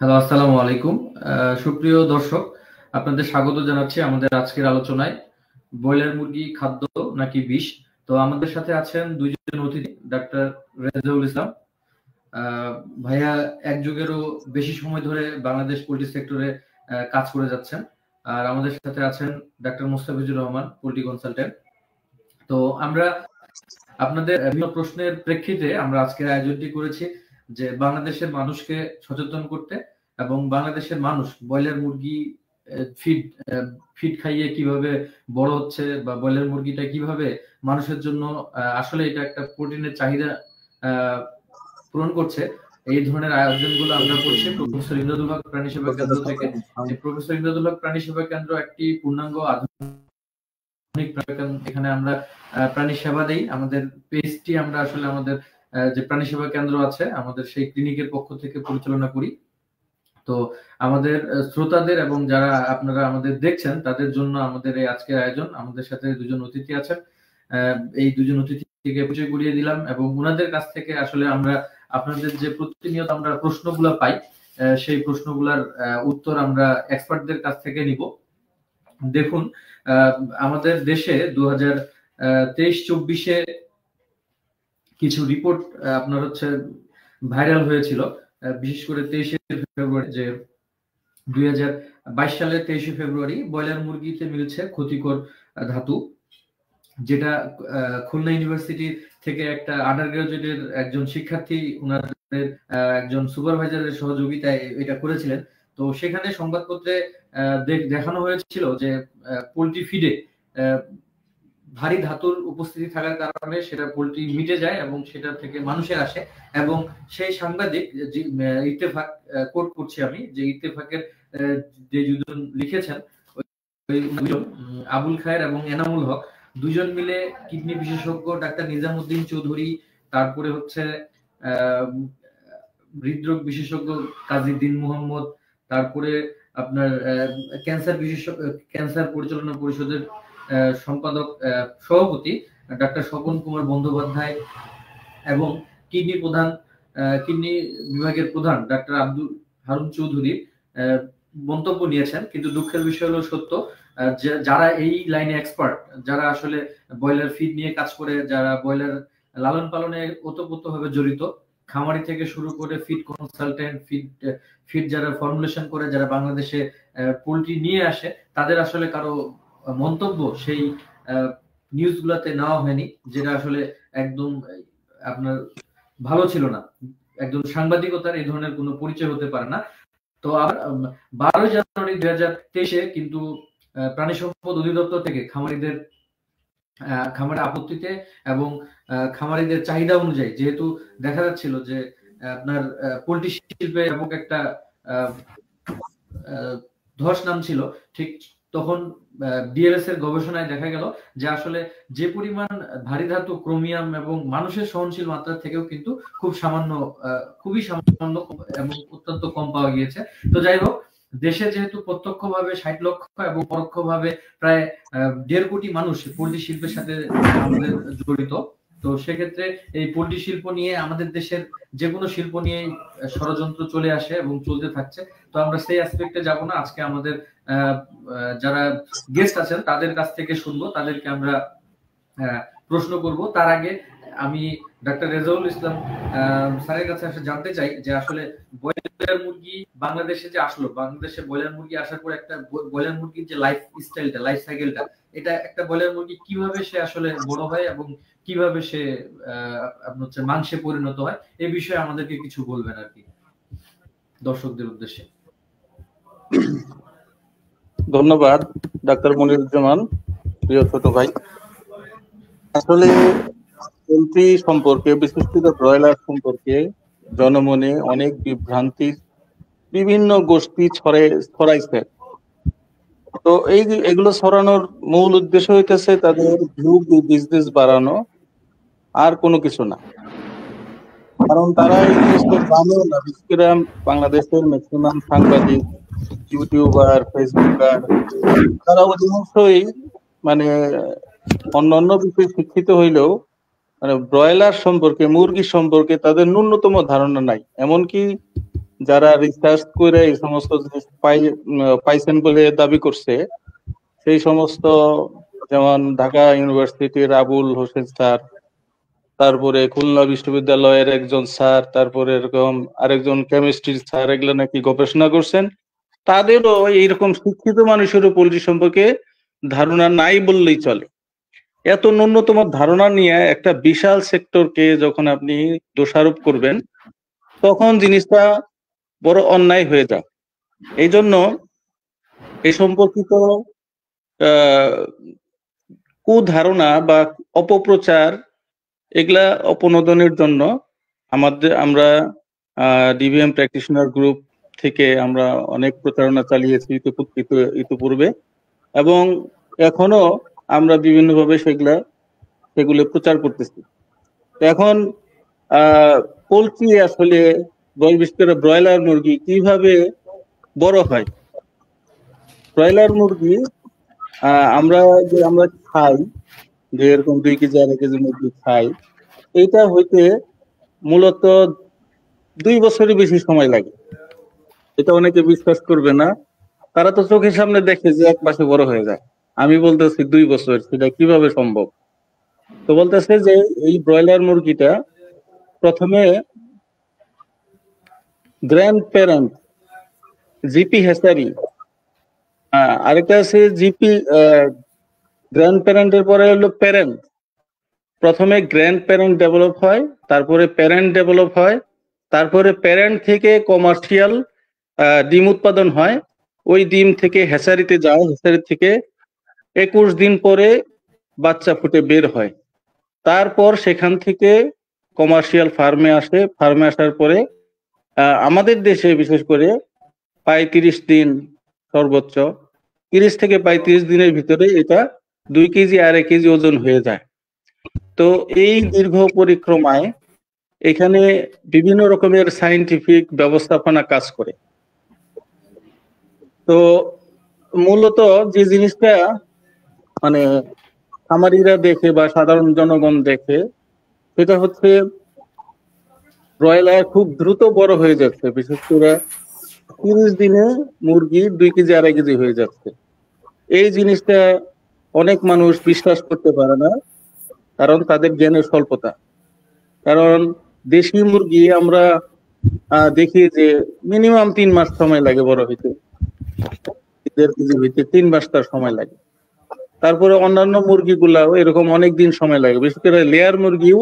Hello, আসসালামু আলাইকুম। সুপ্রিয় দর্শক, আপনাদের স্বাগত জানাচ্ছি আমাদের আজকের আলোচনায়, ব্রয়লার মুরগি খাদ্য নাকি বিষ। তো আমাদের সাথে আছেন দুইজন অতিথি, ডাক্তার রেজাউল ইসলাম ভাইয়া এক যুগেরও বেশি সময় ধরে বাংলাদেশ পোল্ট্রি সেক্টরে কাজ করে যাচ্ছেন, আর আমাদের সাথে আছেন doctor Mostafizur Rahman, poultry consultant. তো আমরা আপনাদের বিভিন্ন প্রশ্নের প্রেক্ষিতে আমরা আজকের আয়োজনটি করেছি যে বাংলাদেশের মানুষকে সচেতন করতে, এবং বাংলাদেশের মানুষ ব্রয়লার মুরগি ফিড খাইয়ে কিভাবে বড় হচ্ছে, বা ব্রয়লার মুরগিটা কিভাবে মানুষের জন্য আসলে এটা একটা প্রোটিনের চাহিদা পূরণ করছে, এই ধরনের আয়োজনগুলো আমরা করছি প্রফেসর ইমদাদুল হক প্রাণী সেবা কেন্দ্র থেকে। প্রফেসর ইমদাদুল হক প্রাণী সেবা কেন্দ্র একটি পূর্ণাঙ্গ আধুনিক এখানে আমরা প্রাণী সেবা দেই। আমাদের পেজটি আমরা আসলে আমাদের যে প্রাণী সেবা কেন্দ্র আছে আমাদের সেই ক্লিনিকের পক্ষ থেকে পরিচালনা করি। তো আমাদের শ্রোতাদের এবং যারা আপনারা আমাদের দেখছেন তাদের জন্য আমাদের এই আজকের আয়োজন। আমাদের সাথে দুজন অতিথি আছেন, এই দুজন অতিথি থেকে পরিচয় করিয়ে দিলাম, এবং ওনাদের কাছ থেকে আসলে আমরা আপনাদের যে প্রতিনিয়ত আমরা প্রশ্নগুলো পাই সেই প্রশ্নগুলোর উত্তর আমরা এক্সপার্টদের কাছ থেকে নিব। দেখুন, আমাদের দেশে 2023-24-এ কিছু রিপোর্ট আপনার হচ্ছে ভাইরাল হয়েছিল, বিশেষ করে 23শে ফেব্রুয়ারি, যে 2022 সালের 23শে ফেব্রুয়ারি ব্রয়লার মুরগিতে মিলছে ক্ষতিকর ধাতু, যেটা খুলনা ইউনিভার্সিটি থেকে একটা আন্ডার গ্রাজুয়েটের একজন শিক্ষার্থী ওনাদের একজন সুপারভাইজারের সহযোগিতায় এটা করেছিলেন। তো সেখানে সংবাদপত্রে দেখানো হয়েছিল যে পোল্ট্রি ফিডে ভারী ধাতুর উপস্থিতি থাকার কারণে সেটা পোল্ট্রি মিটে যায় এবং সেটা থেকে মানুষের আসে। এবং সেই সাংবাদিক ইত্তেফাক কোট করছি আমি, যে ইত্তেফাকের যে দুজন লিখেছেন আবুল খায়ের এবং এনামুল হক, দুজন মিলে কিডনি বিশেষজ্ঞ ডাক্তার নিজামুদ্দিন চৌধুরী, তারপরে হচ্ছে হৃদরোগ বিশেষজ্ঞ কাজী দিন মোহাম্মদ, তারপরে আপনার ক্যান্সার পরিচালনা পরিষদের সম্পাদক সভাপতি ডাক্তার স্বপন কুমার বন্দ্যোপাধ্যায়, এবং কিডনি বিভাগের প্রধান ডাক্তার আব্দুল হারুন চৌধুরী মন্তব্য নিয়েছেন। কিন্তু দুঃখের বিষয় হলো সত্য, যারা এই লাইনে এক্সপার্ট, যারা আসলে ব্রয়লার ফিড নিয়ে কাজ করে, যারা ব্রয়লার লালন পালনে ওতপ্রোতভাবে জড়িত, খামারি থেকে শুরু করে ফিড কনসালটেন্ট, ফিড যারা ফর্মুলেশন করে, যারা বাংলাদেশে পোল্ট্রি নিয়ে আসে, তাদের আসলে কারো মন্তব্য সেই নিউজগুলোতে নেওয়া হয়নি, যেটা আসলে একদম আপনার ভালো ছিল না। একজন সাংবাদিকতার এই ধরনের কোনো পরিচয় হতে পারে না। তো আবার 12 জানুয়ারি 2023-এ কিন্তু প্রাণী সম্পদ অধিদপ্তর থেকে খামারের আপত্তিতে এবং খামারিদের চাহিদা অনুযায়ী, যেহেতু দেখা যাচ্ছিল যে আপনার পোল্ট্রি শিল্পে ব্যাপক একটা ধস নামছিল, ঠিক তখন ডিএলএস এর গবেষণায় দেখা গেল যে আসলে যে পরিমাণ ভারী ধাতু ক্রোমিয়াম এবং মানুষের সহনশীল মাত্রা থেকেও কিন্তু খুবই সামান্য এবং অত্যন্ত কম পাওয়া গিয়েছে। তো যাই হোক, দেশে যেহেতু প্রত্যক্ষভাবে 60 লক্ষ এবং পরোক্ষভাবে প্রায় 1.5 কোটি মানুষ পোল্ট্রি শিল্পের সাথে আমাদের জড়িত, তো সেক্ষেত্রে এই পোল্ট্রি শিল্প নিয়ে আমাদের দেশের যে কোনো শিল্প নিয়ে ষড়যন্ত্র চলে আসে এবং চলতে থাকছে। তো আমরা সেই অ্যাসপেক্টে যাব না, আজকে আমাদের যারা গেস্ট আছেন তাদের কাছ থেকে শুনবো, তাদেরকে আমরা প্রশ্ন করব। তার আগে আমি ডাক্তার রেজাউল ইসলাম স্যারের কাছে জানতে চাই যে আসলে ব্রয়লার মুরগি বাংলাদেশে যে আসলো, বাংলাদেশে ব্রয়লার মুরগি আসার পর একটা ব্রয়লার মুরগির যে লাইফ স্টাইলটা, লাইফ সাইকেলটা, এটা একটা ব্রয়লার মুরগি কিভাবে সে আসলে বড় হয় এবং কিভাবে সে আপনার হচ্ছে মাংসে পরিণত হয়, এই বিষয়ে আমাদেরকে কিছু বলবেন আর কি দর্শকদের উদ্দেশ্যে। ধন্যবাদ ডাক্তার মনিরুজ্জামান, প্রিয় ছোট ভাই। আসলে পোল্ট্রি সম্পর্কে, বিশেষ করে ব্রয়লার সম্পর্কে জনমনে অনেক বিভ্রান্তি বিভিন্ন গোষ্ঠী ছড়াইছে। তো এগুলো ছড়ানোর মূল উদ্দেশ্য হইতেছে তাদের বিজনেস বাড়ানো, আর কোনো কিছু না। কারণ তারা এই জিনিসটা জানে না। বিশেষ করে বাংলাদেশের ম্যাক্সিমাম সাংবাদিক, ইউটিউবার, ফেসবুকার, তারা অধিকাংশই মানে অন্যান্য বিষয়ে শিক্ষিত হইলেও মানে ব্রয়লার সম্পর্কে, মুরগি সম্পর্কে তাদের ন্যূনতম ধারণা নাই। এমনকি যারা রিসার্চ করে এই সমস্ত জিনিস পাইছেন বলে দাবি করছে, সেই সমস্ত যেমন ঢাকা ইউনিভার্সিটির আবুল হোসেন স্যার, তারপরে খুলনা বিশ্ববিদ্যালয়ের একজন স্যার, তারপরে এরকম আরেকজন কেমিস্ট্রির স্যার, এগুলো নাকি গবেষণা করছেন। তাদেরও এইরকম শিক্ষিত মানুষেরও পোল্ট্রি সম্পর্কে ধারণা নাই বললেই চলে। এত ন্যূনতম ধারণা নিয়ে একটা বিশাল সেক্টরকে যখন আপনি দোষারোপ করবেন, তখন জিনিসটা বড় অন্যায় হয়ে যায়। এই জন্য এই সম্পর্কিত কুধারণা বা অপপ্রচার, এগুলা অপনোদনের জন্য আমরা ডিভিএম প্র্যাকটিশনার গ্রুপ থেকে আমরা অনেক প্রচারণা চালিয়েছি ইতিপূর্বে, এবং এখনো আমরা বিভিন্নভাবে সেগুলো প্রচার করতেছি। এখন পোলট্রি আসলে বিশেষ করে ব্রয়লার মুরগি কিভাবে বড় হয়। ব্রয়লার মুরগি আমরা খাই, যে এরকম 2 কেজি 2.5 কেজি মুরগি খাই, এইটা হইতে মূলত 2 বছরের বেশি সময় লাগে। এটা অনেকে বিশ্বাস করবে না, তারা তো চোখের সামনে দেখে যে 1 মাসে বড় হয়ে যায়। আমি বলতেছি 2 বছর, সেটা কিভাবে সম্ভব? তো বলতেছে যে এই ব্রয়লার মুরগিটা প্রথমে গ্র্যান্ড প্যারেন্ট জিপি হ্যাচারি, আরেকটা আছে জিপি গ্র্যান্ড প্যারেন্টের পরে হলো প্যারেন্ট। প্রথমে গ্র্যান্ড প্যারেন্ট ডেভেলপ হয়, তারপরে প্যারেন্ট ডেভেলপ হয়, তারপরে প্যারেন্ট থেকে কমার্শিয়াল ডিম উৎপাদন হয়। ওই ডিম থেকে হ্যাচারিতে যায়, হ্যাচারি থেকে 21 দিন পরে বাচ্চা ফুটে বের হয়। তারপর সেখান থেকে কমার্শিয়াল ফার্মে আসে, ফার্মে আসার পরে আমাদের দেশে বিশেষ করে 35 দিন, সর্বোচ্চ 30 থেকে 35 দিনের ভিতরে এটা 2 কেজি 2.5 কেজি ওজন হয়ে যায়। তো এই দীর্ঘ পরিক্রমায় এখানে বিভিন্ন রকমের সায়েন্টিফিক ব্যবস্থাপনা কাজ করে। তো মূলত যে জিনিসটা মানে খামারিরা দেখে বা সাধারণ জনগণ দেখে, সেটা হচ্ছে ব্রয়লার খুব দ্রুত বড় হয়ে যাচ্ছে। বিশেষ করে 30 দিনে মুরগি 2 কেজি 2.5 কেজি হয়ে যাচ্ছে। এই জিনিসটা অনেক মানুষ বিশ্বাস করতে পারে না, কারণ তাদের জ্ঞানের স্বল্পতা। কারণ দেশি মুরগি আমরা দেখি যে মিনিমাম 3 মাস সময় লাগে বড় হইতে, 1.5 কেজি হইতে 3 মাস তার সময় লাগে। তারপরে অন্যান্য মুরগিগুলাও এরকম অনেক দিন সময় লাগে। বিশেষ করে লেয়ার মুরগিও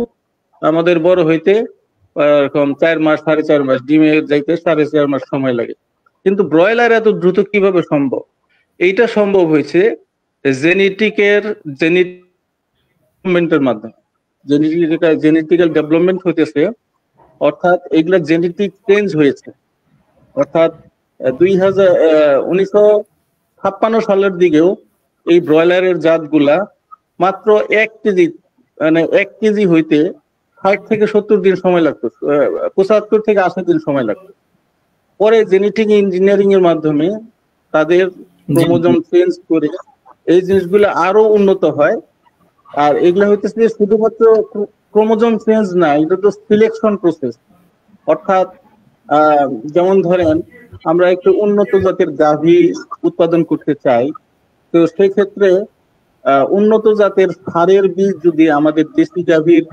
আমাদের বড় হইতে এরকম 4 মাস 4.5 মাস, ডিমে যাইতে 4.5 মাস সময় লাগে। কিন্তু ব্রয়লার এত দ্রুত কিভাবে সম্ভব? এইটা সম্ভব হয়েছে জেনেটিকের মাধ্যমে। জেনেটিক্যাল ডেভেলপমেন্ট হইতেছে, অর্থাৎ এগুলা জেনেটিক চেঞ্জ হয়েছে। অর্থাৎ 1956 সালের দিকেও এই ব্রয়লারের জাতগুলা মাত্র 1 কেজি, মানে 1 কেজি হইতে 60 থেকে 70 দিন সময় লাগতো, 75 থেকে 80 দিন সময় লাগতো। পরে জেনেটিক ইঞ্জিনিয়ারিং এর মাধ্যমে তাদের ক্রোমোজোম চেঞ্জ করে এই জিনিসগুলো আরো উন্নত হয়। আর এগুলা হইতেছে শুধুমাত্র ক্রোমোজোম চেঞ্জ না, এটা তো সিলেকশন প্রসেস। অর্থাৎ যেমন ধরেন আমরা একটু উন্নত জাতের গাভী উৎপাদন করতে চাই, তো সেই ক্ষেত্রে উন্নত জাতের ষাঁড়ের বীজ যদি আমাদের দেশি গাভীর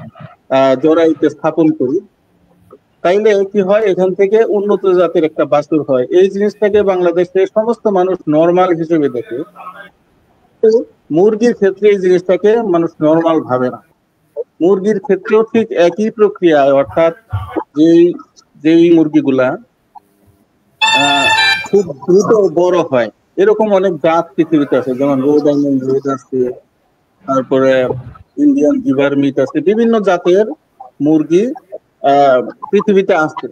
জরাইতে স্থাপন করি, তাইলে কি হয়, এখান থেকে উন্নত জাতের একটা বাছুর হয়। এই জিনিসটাকে বাংলাদেশের সমস্ত মানুষ নরমাল হিসেবে দেখে, মুরগির ক্ষেত্রে এই জিনিসটাকে মানুষ নরমাল ভাবে না। মুরগির ক্ষেত্রেও ঠিক একই প্রক্রিয়ায়, অর্থাৎ যেই মুরগিগুলা খুব দ্রুত বড় হয়, এরকম অনেক জাত পৃথিবীতে আছে, যেমন রোড আইল্যান্ড রেড আছে, তারপরে ইন্ডিয়ান গিভার মিট আছে, বিভিন্ন জাতের মুরগি পৃথিবীতে আছে।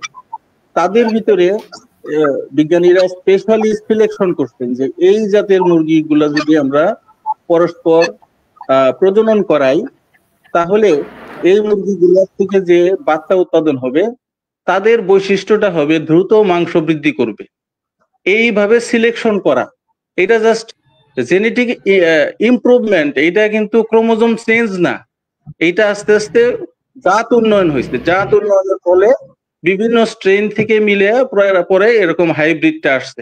তাদের ভিতরে বিজ্ঞানীরা স্পেশালি সিলেকশন করছেন যে এই জাতের মুরগিগুলা যদি আমরা পরস্পর প্রজনন করাই, তাহলে এই মুরগিগুলোর থেকে যে বাচ্চা উৎপাদন হবে তাদের বৈশিষ্ট্যটা হবে দ্রুত মাংস বৃদ্ধি করবে। এইভাবে সিলেকশন করা, এটা জাস্ট জেনেটিক ইমপ্রুভমেন্ট, এটা কিন্তু ক্রোমোজোম চেঞ্জ না। এইটা আস্তে আস্তে জাত উন্নয়ন হয়েছে, জাত উন্নয়নের ফলে বিভিন্ন স্ট্রেন থেকে মিলে পরে এরকম হাইব্রিডটা আসছে।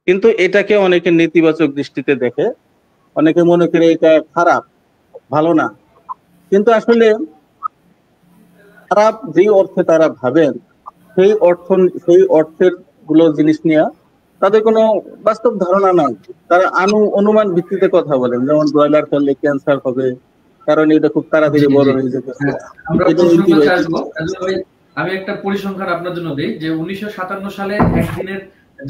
কিন্তু এটাকে অনেকে নেতিবাচক দৃষ্টিতে দেখে, অনেকে মনে করে এটা খারাপ, ভালো না। কিন্তু আসলে খারাপ যেই অর্থে তারা ভাবেন, সেই অর্থের গুলো জিনিস নিয়ে তাদের কোনো বাস্তব ধারণা নাই। তারা অনুমান ভিত্তিতে কথা বলেন, যেমন ব্রয়লার খেলে ক্যান্সার হবে, কারণ এটা খুব তাড়াতাড়ি জি বড় জি হয়ে যেতেছে, আমরা এটা প্রশ্নগুলোতে অ্যান্টিবায়োটিক। আসবো। ভাই, আমি একটা পরিসংখ্যান আপনার জন্য দিই যে 1957 সালে একদিনের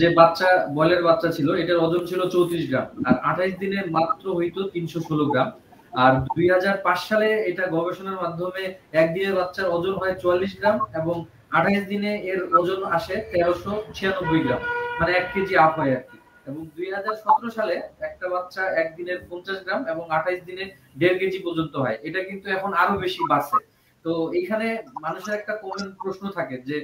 যে বাচ্চা বয়লের বাচ্চা ছিল এটার ওজন ছিল 34 গ্রাম, আর 28 দিনে মাত্র হইতো 316 গ্রাম। আর 2005 সালে এটা গবেষণার মাধ্যমে একদিনের বাচ্চার ওজন হয় 44 গ্রাম এবং 28 দিনে এর ওজন আসে 1396 গ্রাম, মানে 1 কেজি আপ হয় আর কি। এবং 2017 সালে একটা বাচ্চা একদিনের 50 গ্রাম এবং 28 দিনে 1.5 কেজি পর্যন্ত হয়। এটা কিন্তু এখন আরো বেশি বাড়ছে। তো এইখানে মানুষের একটা কমন প্রশ্ন থাকে যে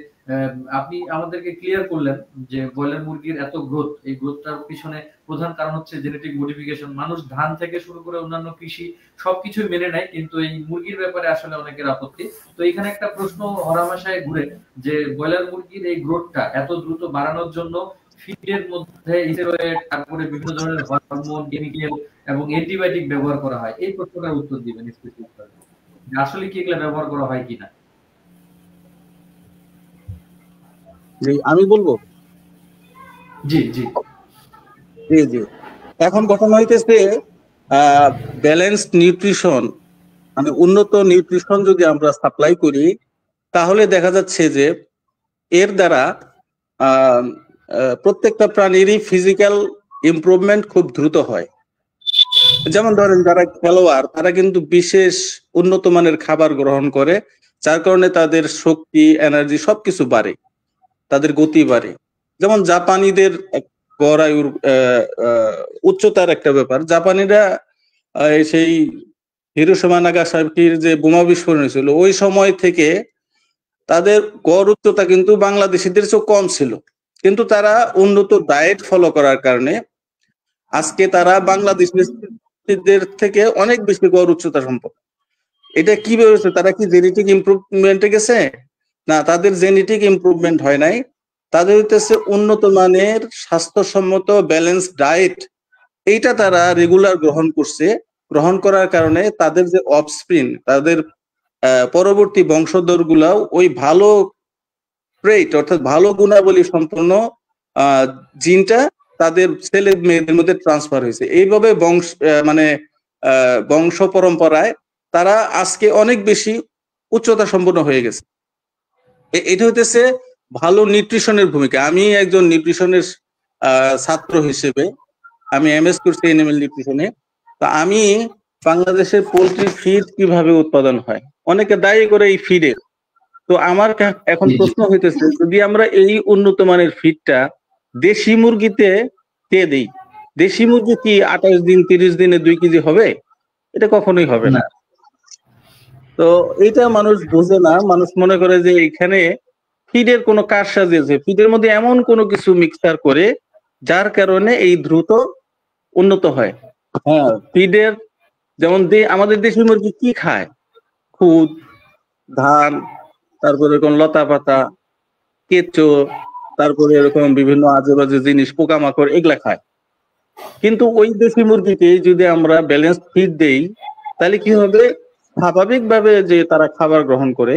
আপনি আমাদেরকে ক্লিয়ার করলেন যে ব্রয়লার মুরগির এত গ্রোথ, এই গ্রোথটার পিছনে প্রধান কারণ হচ্ছে জেনেটিক মডিফিকেশন। মানুষ ধান থেকে শুরু করে অন্যান্য কৃষি সবকিছুই মেনে নেয়, কিন্তু এই মুরগির ব্যাপারে আসলে অনেকের আপত্তি। তো এখানে একটা প্রশ্ন হরহামেশাই ঘুরে যে ব্রয়লার মুরগির এই গ্রোথটা এত দ্রুত বাড়ানোর জন্য ফিডের মধ্যে স্টেরয়েড, তারপরে বিভিন্ন ধরনের হরমোন, কেমিক্যাল এবং অ্যান্টিবায়োটিক ব্যবহার করা হয়। এই প্রশ্নটার উত্তর দিবেন স্পেসিফিক ভাবে, আসলে কি এগুলা ব্যবহার করা হয় কিনা? জি, আমি বলবো। জি জি জি জি এখন ঘটনা হইতেছে ব্যালেন্সড নিউট্রিশন, মানে উন্নত নিউট্রিশন যদি আমরা সাপ্লাই করি, তাহলে দেখা যাচ্ছে যে এর দ্বারা আহ, প্রত্যেকটা প্রাণীরই ফিজিক্যাল ইমপ্রুভমেন্ট খুব দ্রুত হয়। যেমন ধরেন যারা খেলোয়াড়, তারা কিন্তু বিশেষ উন্নত মানের খাবার গ্রহণ করে, যার কারণে তাদের শক্তি, এনার্জি সবকিছু বাড়ে, তাদের গতি বাড়ে। যেমন জাপানিদের গড় আয়ুর উচ্চতার একটা ব্যাপার। জাপানিরা সেই হিরোশিমা নাগাসাকির যে বোমা বিস্ফোরণ হয়েছিল ওই সময় থেকে তাদের গড় উচ্চতা কিন্তু বাংলাদেশিদের চেয়ে কম ছিল, কিন্তু তারা উন্নত ডায়েট ফলো করার কারণে আজকে তারা বাংলাদেশিদের থেকে অনেক বেশি গড় উচ্চতা সম্পন্ন। এটা কি হয়েছে? তারা কি জেনেটিক ইমপ্রুভমেন্টে গেছে? না, তাদের জেনেটিক ইমপ্রুভমেন্ট হয় নাই, তাদের হইতেছে উন্নত মানের স্বাস্থ্যসম্মত ব্যালেন্স ডায়েট। এইটা তারা রেগুলার গ্রহণ করছে। গ্রহণ করার কারণে তাদের যে অফস্প্রিং, তাদের পরবর্তী বংশধর গুলাও ওই ভালো ট্রেট, অর্থাৎ ভালো গুণাবলী সম্পন্ন জিনটা তাদের ছেলে মেয়েদের মধ্যে ট্রান্সফার হয়েছে। এইভাবে বংশ পরম্পরায় তারা আজকে অনেক বেশি উচ্চতা সম্পন্ন হয়ে গেছে। এটা হইতেছে ভালো নিউট্রিশনের ভূমিকা। আমি একজন নিউট্রিশনের ছাত্র হিসেবে আমি এমএস করছি এনিম্যাল নিউট্রিশনে। তো আমি বাংলাদেশের পোল্ট্রি ফিড কিভাবে উৎপাদন হয় অনেকে দায়ী করে এই ফিডের। তো আমার এখন জি জি প্রশ্ন হইতেছে, যদি আমরা এই উন্নত মানের ফিডটা দেশি মুরগিতে দিয়ে দিই, দেশি মুরগি কি 28 দিন 30 দিনে 2 কেজি হবে? এটা কখনোই হবে না। না। তো এইটা মানুষ বোঝে না। মানুষ মনে করে যে এখানে ফিডের কোনো কারসাজি আছে, ফিডের মধ্যে এমন কোনো কিছু মিক্সার করে যার কারণে এই দ্রুত উন্নত হয়। হ্যাঁ, ফিডের যেমন আমাদের দেশি মুরগি কি খায়? খুদ, ধান, তারপরে কোন লতা পাতা, কেঁচো, তারপরে এরকম বিভিন্ন আজে বাজে জিনিস, পোকামাকড়, এগুলা খায়। কিন্তু ওই দেশি মুরগিকে যদি আমরা ব্যালেন্স ফিড দেই, তাহলে কি হবে? স্বাভাবিকভাবে যে তারা খাবার গ্রহণ করে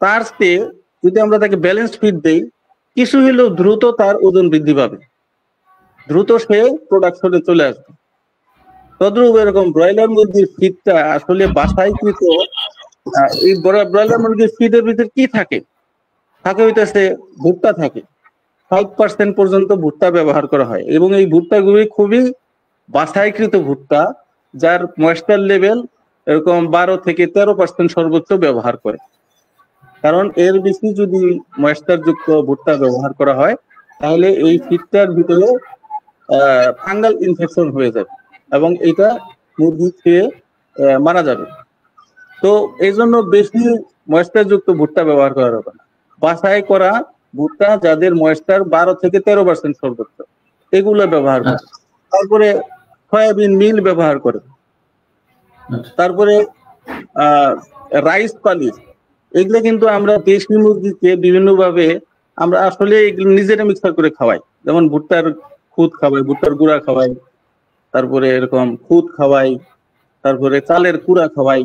তার চেয়ে যদি আমরা তাকে ব্যালেন্স ফিড দেই, কিছু হলেও দ্রুত তার ওজন বৃদ্ধি পাবে, দ্রুত সে প্রোডাকশনে চলে আসবে। তদ্রুপ এরকম ব্রয়লার মুরগির ফিডটা আসলে বাসাইকৃত। এই ব্রয়লার মুরগির ফিডের ভিতরে কি থাকে? থাকে হইতেছে ভুট্টা থাকে। 5% পর্যন্ত ভুট্টা ব্যবহার করা হয় এবং এই ভুট্টাগুলি খুবই বাছাইকৃত ভুট্টা, যার ময়েশ্চার লেভেল এরকম 12 থেকে 13% সর্বোচ্চ ব্যবহার করে। কারণ এর বেশি যদি ময়েশ্চার যুক্ত ভুট্টা ব্যবহার করা হয়, তাহলে এই ফিডটার ভিতরে ফাঙ্গাল ইনফেকশন হয়ে যাবে এবং এটা মুরগি খেয়ে মারা যাবে। তো এই জন্য বেশি ময়েশ্চার যুক্ত ভুট্টা ব্যবহার করা হবে না। বাছাই করা ভুট্টা যাদের ময়েশ্চার 12 থেকে 13% সর্বোচ্চ, এগুলো ব্যবহার করে। আচ্ছা তারপরে সয়াবিন মিল ব্যবহার করে। আচ্ছা তারপরে রাইস পালিশ, এগুলো কিন্তু আমরা দেশি মুরগিকে বিভিন্নভাবে আমরা আসলে এগুলো নিজেরা মিক্সার করে খাওয়াই। যেমন ভুট্টার খুদ খাওয়াই, ভুট্টার গুঁড়া খাওয়াই, তারপরে এরকম খুদ খাওয়াই, তারপরে চালের কুড়া খাওয়াই,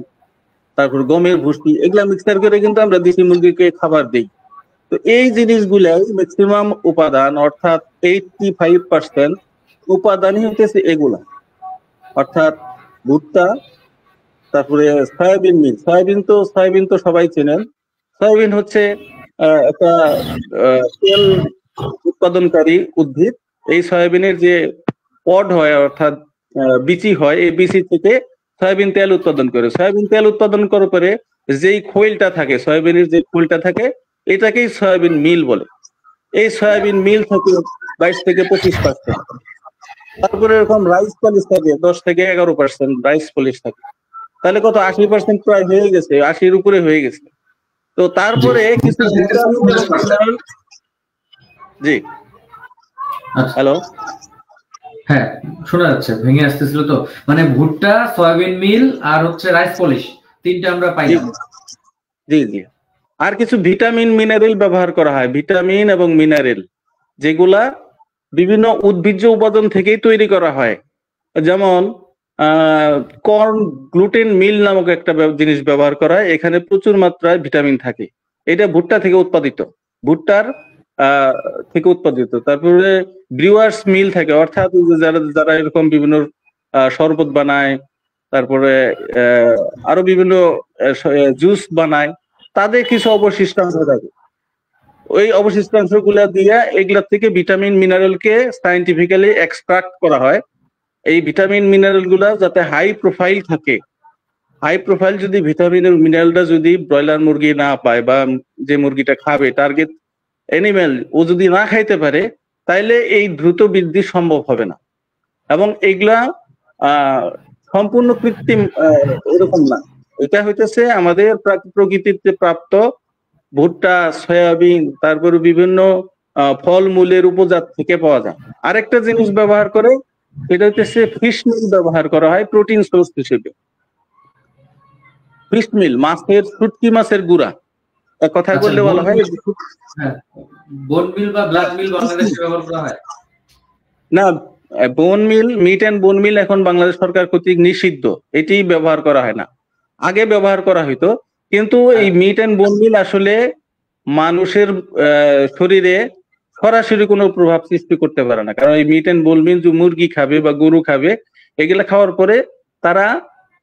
তারপর গমের ভুসি, এগুলা মিক্সার করে কিন্তু আমরা দেশি মুরগিকে খাবার দিই। তো এই জিনিসগুলাই ম্যাক্সিমাম উপাদান, অর্থাৎ 85% উপাদানই হইতেছে এগুলা, অর্থাৎ ভুট্টা, তারপরে সয়াবিন মিল। সয়াবিন তো সবাই চেনেন। সয়াবিন হচ্ছে একটা তেল উৎপাদনকারী উদ্ভিদ। এই সয়াবিনের যে পড হয়, অর্থাৎ বিচি হয়, এই বিচি থেকে সয়াবিন তেল উৎপাদন করে। সয়াবিন তেল উৎপাদন করার পরে যেই খৈলটা থাকে, সয়াবিনের যে খৈলটা থাকে, এটাকেই সয়াবিন মিল বলে। এই সয়াবিন মিল থাকে 22 থেকে 25%। তারপরে এরকম রাইস পলিশ থাকে 10 থেকে 11% রাইস পলিশ থাকে। তাহলে কত, 80% প্রায় হয়ে গেছে, 80-র উপরে হয়ে গেছে। তো তারপরে কিছু ভিটামিন এবং মিনারেল। জি, আচ্ছা, হ্যালো। হ্যাঁ শোনা যাচ্ছে, ভেঙে আসতেছিল তো। মানে ভুট্টা, সয়াবিন মিল আর হচ্ছে রাইস পলিশ, তিনটা আমরা জি পাইলাম। জি জি। আর কিছু ভিটামিন মিনারেল ব্যবহার করা হয়, ভিটামিন এবং মিনারেল, যেগুলা বিভিন্ন উদ্ভিজ্জ উপাদান থেকেই তৈরি করা হয়। যেমন কর্ন গ্লুটেন মিল নামক একটা জিনিস ব্যবহার করা হয়, এখানে প্রচুর মাত্রায় ভিটামিন থাকে। এটা ভুট্টা থেকে উৎপাদিত, ভুট্টার আহ থেকে উৎপাদিত। তারপরে ব্রিওয়ার্স মিল থাকে, অর্থাৎ যারা যারা এরকম বিভিন্ন শরবত বানায়, তারপরে আরো বিভিন্ন জুস বানায়, তাদের কিছু অবশিষ্টাংশ থাকে। ওই অবশিষ্টাংশ গুলা দিয়ে এগুলা থেকে ভিটামিন মিনারেলকে সাইন্টিফিক্যালি এক্সট্রাক্ট করা হয়। এই ভিটামিন মিনারেল গুলা যাতে হাই প্রোফাইল থাকে, হাই প্রোফাইল যদি ভিটামিনের মিনারেলটা যদি ব্রয়লার মুরগি না পায়, বা যে মুরগিটা খাবে টার্গেট অ্যানিমেল, ও যদি না খাইতে পারে, তাইলে এই দ্রুত বৃদ্ধি সম্ভব হবে না। এবং এগুলা সম্পূর্ণ কৃত্রিম এরকম না, এটা হইতেছে আমাদের প্রকৃতিতে প্রাপ্ত ভুট্টা, সয়াবিন, তারপরে বিভিন্ন ফলমূলের উপজাত থেকে পাওয়া যায়। আরেকটা জিনিস ব্যবহার করে, সেটা হচ্ছে ফিশ মিল ব্যবহার করা হয় প্রোটিন সোর্স হিসেবে। ফিশ মিল, মাছের, শুটকি মাছের গুঁড়া, এক কথা আচ্ছা, বললে বলা হয়। হ্যাঁ, বোন মিল বা ব্লাড মিল বাংলাদেশে ব্যবহার করা হয় না, বোন মিল, মিট অ্যান্ড বোন মিল এখন বাংলাদেশ সরকার কর্তৃক নিষিদ্ধ, এটি ব্যবহার করা হয় না। আগে ব্যবহার করা হইতো, কিন্তু এই মিট অ্যান্ড বোন মিল আসলে মানুষের শরীরে সরাসরি কোনো প্রভাব সৃষ্টি করতে পারে না। কারণ এই মিট অ্যান্ড বোন মিল যে মুরগি খাবে বা গরু খাবে, এগুলা খাওয়ার পরে তারা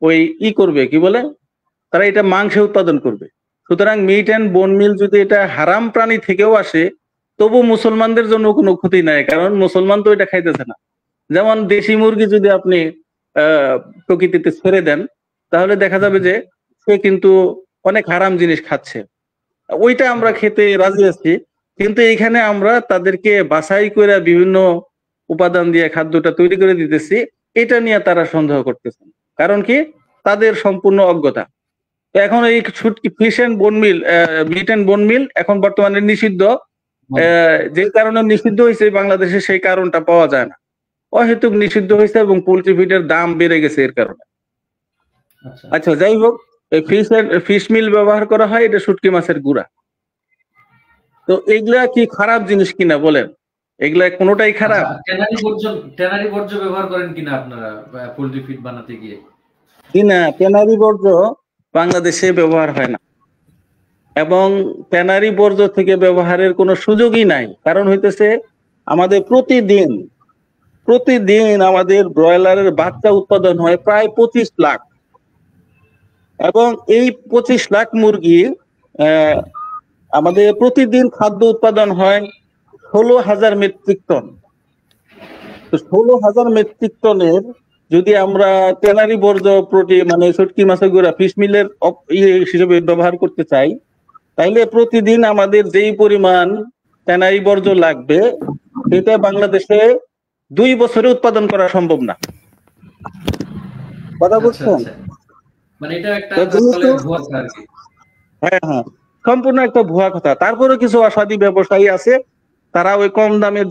ওই করবে, কি বলে, তারা এটা মাংস উৎপাদন করবে। সুতরাং মিট অ্যান্ড বোন মিল যদি এটা হারাম প্রাণী থেকেও আসে, তবু মুসলমানদের জন্য কোনো ক্ষতি নাই, কারণ মুসলমান তো এটা খাইতেছে না। যেমন দেশি মুরগি যদি আপনি প্রকৃতিতে ছেড়ে দেন, তাহলে দেখা যাবে যে সে কিন্তু অনেক হারাম জিনিস খাচ্ছে। ওইটা আমরা খেতে রাজি আছি, কিন্তু এখানে আমরা তাদেরকে বাছাই করে বিভিন্ন উপাদান দিয়ে খাদ্যটা তৈরি করে দিতেছি, এটা নিয়ে তারা সন্দেহ করতেছেন। কারণ কি, তাদের সম্পূর্ণ অজ্ঞতা। এখন এই ফিশ এন্ড বোন মিল, মিট এন্ড বোন মিল এখন বর্তমানে নিষিদ্ধ। যে কারণে নিষিদ্ধ হয়েছে বাংলাদেশে, সেই কারণটা পাওয়া যায় না, অহেতুক নিষিদ্ধ হয়েছে, এবং পোল্ট্রি ফিডের দাম বেড়ে গেছে এর কারণে। আচ্ছা, যাই হোক, ফিশ মিল ব্যবহার করা হয়, এটা শুটকি মাছের গুঁড়া। তো এগুলা কি খারাপ জিনিস কিনা বলেন? এগুলা কোনোটাই খারাপ? ট্যানারি বর্জ্য ব্যবহার করেন কিনা আপনারা পোল্ট্রি ফিড বানাতে গিয়ে? কিনা, ট্যানারি বর্জ্য বাংলাদেশে ব্যবহার হয় না, এবং ট্যানারি বর্জ্য থেকে ব্যবহারের কোনো সুযোগই নাই। কারণ হইতেছে, আমাদের প্রতিদিন আমাদের ব্রয়লারের বাচ্চা উৎপাদন হয় প্রায় 25 লাখ, এবং এই 25 লাখ মুরগি আমাদের প্রতিদিন খাদ্য উৎপাদন হয় 16,000 মেট্রিক টন। তো 16,000 মেট্রিক টনের যদি আমরা ট্যানারি বর্জ্য প্রোটিন, মানে শুটকি মাছের গুঁড়া ফিশ মিলের হিসেবে ব্যবহার করতে চাই, তাইলে প্রতিদিন আমাদের যেই পরিমাণ ট্যানারি বর্জ্য লাগবে, সেটা বাংলাদেশে 2 বছরে উৎপাদন করা সম্ভব না। কথা বুঝছেন? মানে এটা একটা ভুয়া কথা আর কি। হ্যাঁ হ্যাঁ, সম্পূর্ণ একটা ভুয়া কথা। তারপরে কিছু অসাধু ব্যবসায়ী আছে, তারা ওই কম দামের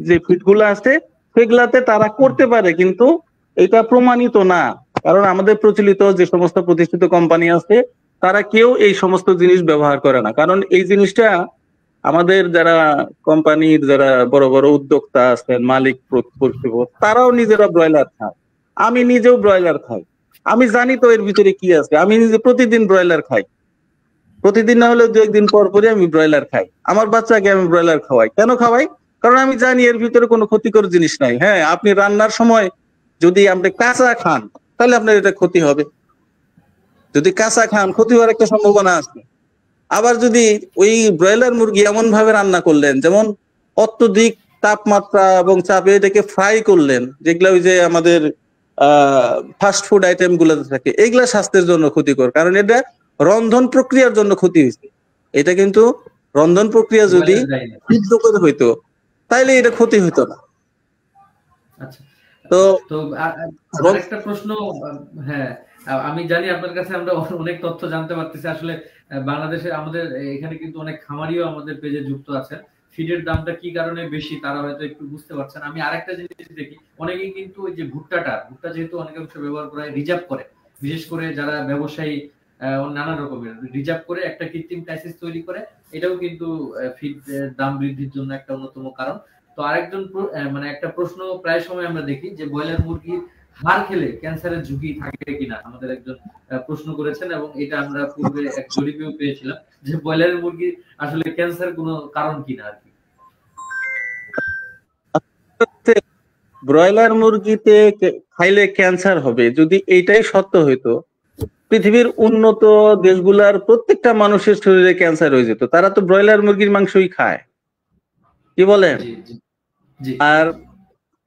যে ফিড গুলো আছে, সেগুলাতে তারা করতে পারে, কিন্তু এটা প্রমাণিত না কারণ আমাদের প্রচলিত যে সমস্ত প্রতিষ্ঠিত কোম্পানি আছে তারা কেউ এই সমস্ত জিনিস ব্যবহার করে না, কারণ এই জিনিসটা আমাদের যারা কোম্পানির যারা বড় বড় উদ্যোক্তা আছেন, মালিক কর্তৃপক্ষ, তারাও নিজেরা ব্রয়লার খায়। আমি নিজেও ব্রয়লার খাই, আমি জানি তো এর ভিতরে কি আছে। আমি নিজে প্রতিদিন ব্রয়লার খাই, প্রতিদিন না হলেও দু একদিন পর পরে আমি ব্রয়লার খাই। আমার বাচ্চাকে আমি ব্রয়লার খাওয়াই। কেন খাওয়াই? কারণ আমি জানি এর ভিতরে কোনো ক্ষতিকর জিনিস নাই। হ্যাঁ, আপনি রান্নার সময় যদি আপনি কাঁচা খান তাহলে আপনার এটা ক্ষতি হবে, যদি কাঁচা খান ক্ষতি হওয়ার একটা সম্ভাবনা আছে। আবার যদি ওই ব্রয়লার মুরগি এমন ভাবে রান্না করলেন, যেমন অত্যধিক তাপমাত্রা এবং চাপে এটাকে ফ্রাই করলেন, যেগুলা ওই যে আমাদের ফাস্ট ফুড আইটেম গুলোতে থাকে, এগুলা স্বাস্থ্যের জন্য ক্ষতিকর, কারণ এটা রন্ধন প্রক্রিয়ার জন্য ক্ষতি হয়েছে। এটা কিন্তু রন্ধন প্রক্রিয়া যদি সিদ্ধ করে হইতো তাইলে এটা ক্ষতি হইতো না। আচ্ছা, তো তো একটা প্রশ্ন, হ্যাঁ আমি জানি আপনার কাছে আমরা অনেক তথ্য জানতে পারতেছি। আসলে বাংলাদেশে আমাদের এখানে কিন্তু অনেক খামারিও আমাদের পেজে যুক্ত আছেন। ফিডের দামটা কি কারণে বেশি তারা হয়তো একটু বুঝতে পারছেন। আমি আরেকটা জিনিস দেখি, অনেকেই কিন্তু ওই যে ভুট্টা যেহেতু অনেকাংশ ব্যবহার করে রিজার্ভ করে, বিশেষ করে যারা ব্যবসায়ী নানা রকমের রিজার্ভ করে একটা কৃত্রিম ক্রাইসিস তৈরি করে, এটাও কিন্তু ফিড দাম বৃদ্ধির জন্য একটা অন্যতম কারণ। তো আরেকজন মানে একটা প্রশ্ন প্রায় সময় আমরা দেখি যে ব্রয়লার মুরগির হাড় খেলে ক্যান্সারের ঝুঁকি থাকে কিনা, আমাদের একজন প্রশ্ন করেছেন, এবং এটা আমরা পূর্বে এক জরিপেও পেয়েছিলাম যে ব্রয়লার মুরগি আসলে ক্যান্সার কোনো কারণ কিনা আর কি। ব্রয়লার মুরগিতে খাইলে ক্যান্সার হবে, যদি এইটাই সত্য হইতো পৃথিবীর উন্নত দেশগুলার প্রত্যেকটা মানুষের শরীরে ক্যান্সার হয়ে যেত। তারা তো ব্রয়লার মুরগির মাংসই খায়, কি বলেন? আর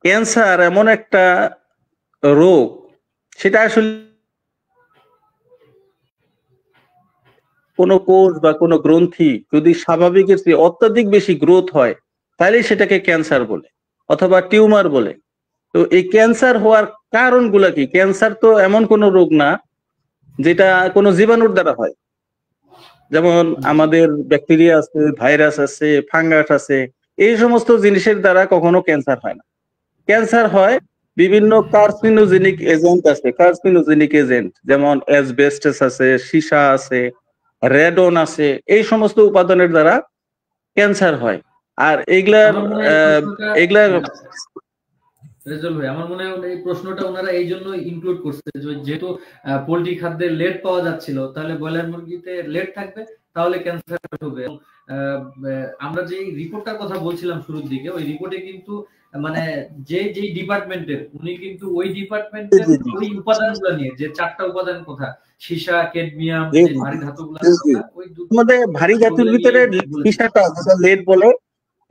ক্যান্সার এমন একটা রোগ, সেটা আসলে কোনো কোষ বা কোনো গ্রন্থি যদি স্বাভাবিকের চেয়ে অত্যাধিক বেশি গ্রোথ হয় তাহলে সেটাকে ক্যান্সার বলে অথবা টিউমার বলে। তো এই ক্যান্সার হওয়ার কারণগুলা কি? ক্যান্সার তো এমন কোনো রোগ না যেটা কোনো জীবাণুর দ্বারা হয়। যেমন আমাদের ব্যাকটেরিয়া আছে, ভাইরাস আছে, ফাঙ্গাস আছে, এই সমস্ত জিনিসের দ্বারা কখনো ক্যান্সার হয় না। ক্যান্সার হয় বিভিন্ন কার্সিনোজেনিক এজেন্ট আছে, কার্সিনোজেনিক এজেন্ট যেমন অ্যাসবেস্টস আছে, সীসা আছে, রেডন আছে, এই সমস্ত উপাদানের দ্বারা ক্যান্সার হয়। আর এগুলার রেজাল্ট ভাই, আমার মনে হয় এই প্রশ্নটা ওনারা এই জন্য ইনক্লুড করছে যেহেতু পোল্ট্রি খাদ্যে লেড পাওয়া যাচ্ছিল, তাহলে ব্রয়লার মুরগিতে লেড থাকবে, তাহলে ক্যান্সার হবে। আমরা যে রিপোর্টটার কথা বলছিলাম শুরুর দিকে, ওই রিপোর্টে কিন্তু মানে যে ডিপার্টমেন্টের উনি কিন্তু ওই ডিপার্টমেন্টের ওই উপাদানগুলো নিয়ে, যে 4টা উপাদান কথা, সীসা, ক্যাডমিয়াম, যে ভারী ধাতুগুলো, ওই আমাদের ভারী ধাতুর ভিতরে সীসাটা যেটা লেড বলে,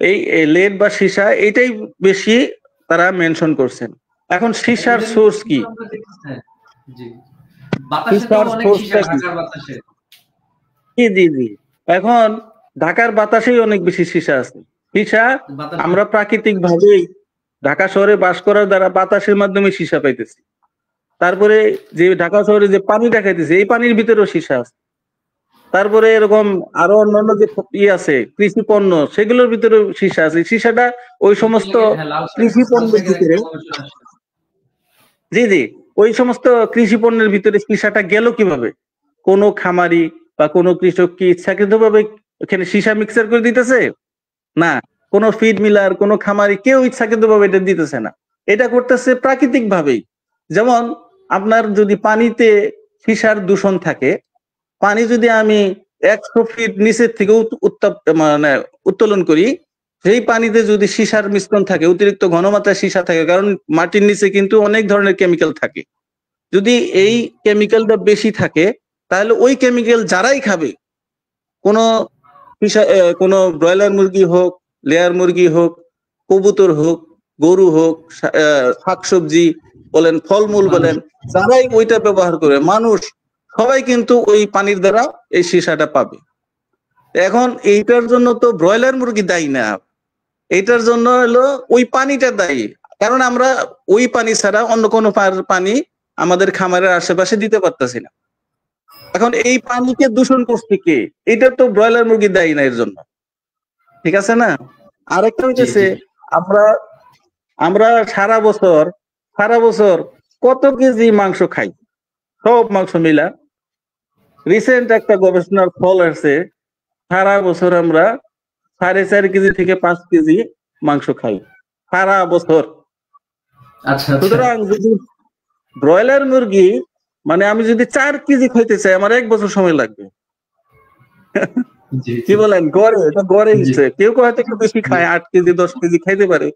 এই লেড বা সীসা এটাই বেশি তারা মেনশন করছেন। এখন সীসার সোর্স কি? জি জি জি, এখন ঢাকার বাতাসেই অনেক বেশি সীসা আছে। সীসা আমরা প্রাকৃতিক ভাবেই ঢাকা শহরে বাস করার দ্বারা বাতাসের মাধ্যমে সীসা পাইতেছি। তারপরে যে ঢাকা শহরে যে পানিটা খাইতেছে, এই পানির ভিতরেও সীসা আছে। তারপরে এরকম আরো অন্যান্য যে আছে কৃষি পণ্য, সেগুলোর ভিতরে সীসা আছে। সীসাটা ওই সমস্ত কৃষি পণ্যের ভিতরে, জি জি, ওই সমস্ত কৃষি পণ্যের ভিতরে সীসাটা গেল কিভাবে? কোনো খামারি বা কোনো কৃষক কি ইচ্ছাকৃত ভাবে এখানে সীসা মিক্সার করে দিতেছে? না, কোনো ফিড মিলার, কোনো খামারি কেউ ইচ্ছাকৃত ভাবে এটা দিতেছে না, এটা করতেছে প্রাকৃতিক ভাবেই। যেমন আপনার যদি পানিতে সীসার দূষণ থাকে, পানি যদি আমি 100 ফিট নিচের থেকে মানে উত্তোলন করি, সেই পানিতে যদি সীসার মিশ্রণ থাকে, অতিরিক্ত ঘনমাত্রায় সীসা থাকে, কারণ মাটির নিচে কিন্তু অনেক ধরনের কেমিক্যাল থাকে, যদি এই কেমিক্যালটা বেশি থাকে তাহলে ওই কেমিক্যাল যারাই খাবে, কোনো ব্রয়লার মুরগি হোক, লেয়ার মুরগি হোক, কবুতর হোক, গরু হোক, শাকসবজি বলেন, ফলমূল বলেন, যারাই ওইটা ব্যবহার করে, মানুষ সবাই কিন্তু ওই পানির দ্বারা এই সীসাটা পাবে। এখন এইটার জন্য তো ব্রয়লার মুরগি দায়ী না, এইটার জন্য হলো ওই পানিটা দায়ী, কারণ আমরা ওই পানি ছাড়া অন্য কোনো পানি আমাদের খামারের আশেপাশে দিতে পারতেছি না। এখন এই পানিকে দূষণ করছে কে? এটা তো ব্রয়লার মুরগি দায়ী না এর জন্য, ঠিক আছে না? আরেকটা হইতেছে, আমরা সারা বছর কত কেজি মাংস খাই, সব মাংস মিলা। রিসেন্ট একটা গবেষণার ফল আছে, সারা বছর আমরা 4.5 কেজি থেকে 5 কেজি মাংস খাই সারা বছর। আচ্ছা আচ্ছা। সুতরাং যদি ব্রয়লার মুরগি মানে আমি যদি 4 কেজি খাইতে চাই, আমার 1 বছর সময় লাগবে। জি কি জি বলেন? গড়ে এটা গড়ে জি হিসেবে কেউ হয়তো একটু বেশি জি। খায়, 8 কেজি 10 কেজি খাইতে পারে,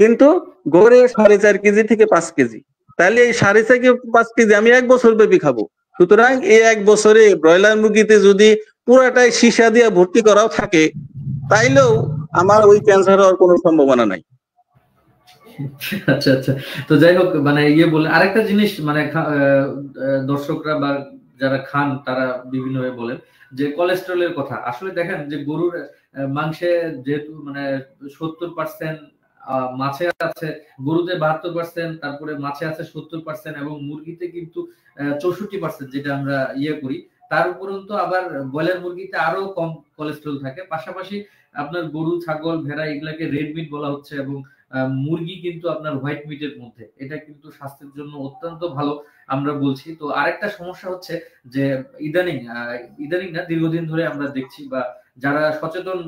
কিন্তু গড়ে 4.5 কেজি থেকে 5 কেজি। তাহলে এই 4.5 কেজি আমি 1 বছর ব্যাপী খাবো। সুতরাং এই 1 বছরে ব্রয়লার মুরগিতে যদি পুরাটাই সীসা দিয়ে ভর্তি করাও থাকে, তাইলেও আমার ওই ক্যান্সার হওয়ার কোনো সম্ভাবনা নাই। আচ্ছা আচ্ছা। তো যাই হোক, মানে ইয়ে বলে আরেকটা জিনিস, মানে দর্শকরা বা যারা খান তারা বিভিন্নভাবে বলেন যে কোলেস্টেরলের কথা। আসলে দেখেন যে গরুর মাংসে যেহেতু মানে 70% মাছে আছে, গরুতে 72%, তারপরে মাছে আছে 70%, এবং মুরগিতে কিন্তু 64%, যেটা আমরা ইয়ে করি। তার উপরন্তু আবার ব্রয়লার মুরগিতে আরো কম কোলেস্টেরল থাকে। পাশাপাশি আপনার গরু, ছাগল, ভেড়া এগুলাকে রেড মিট বলা হচ্ছে, এবং মুরগি কিন্তু আপনার হোয়াইট মিটের মধ্যে। এটা কিন্তু স্বাস্থ্যের জন্য অত্যন্ত ভালো আমরা বলছি। তো আরেকটা সমস্যা হচ্ছে যে ইদানিং না, দীর্ঘদিন ধরে আমরা দেখছি, বা যারা সচেতন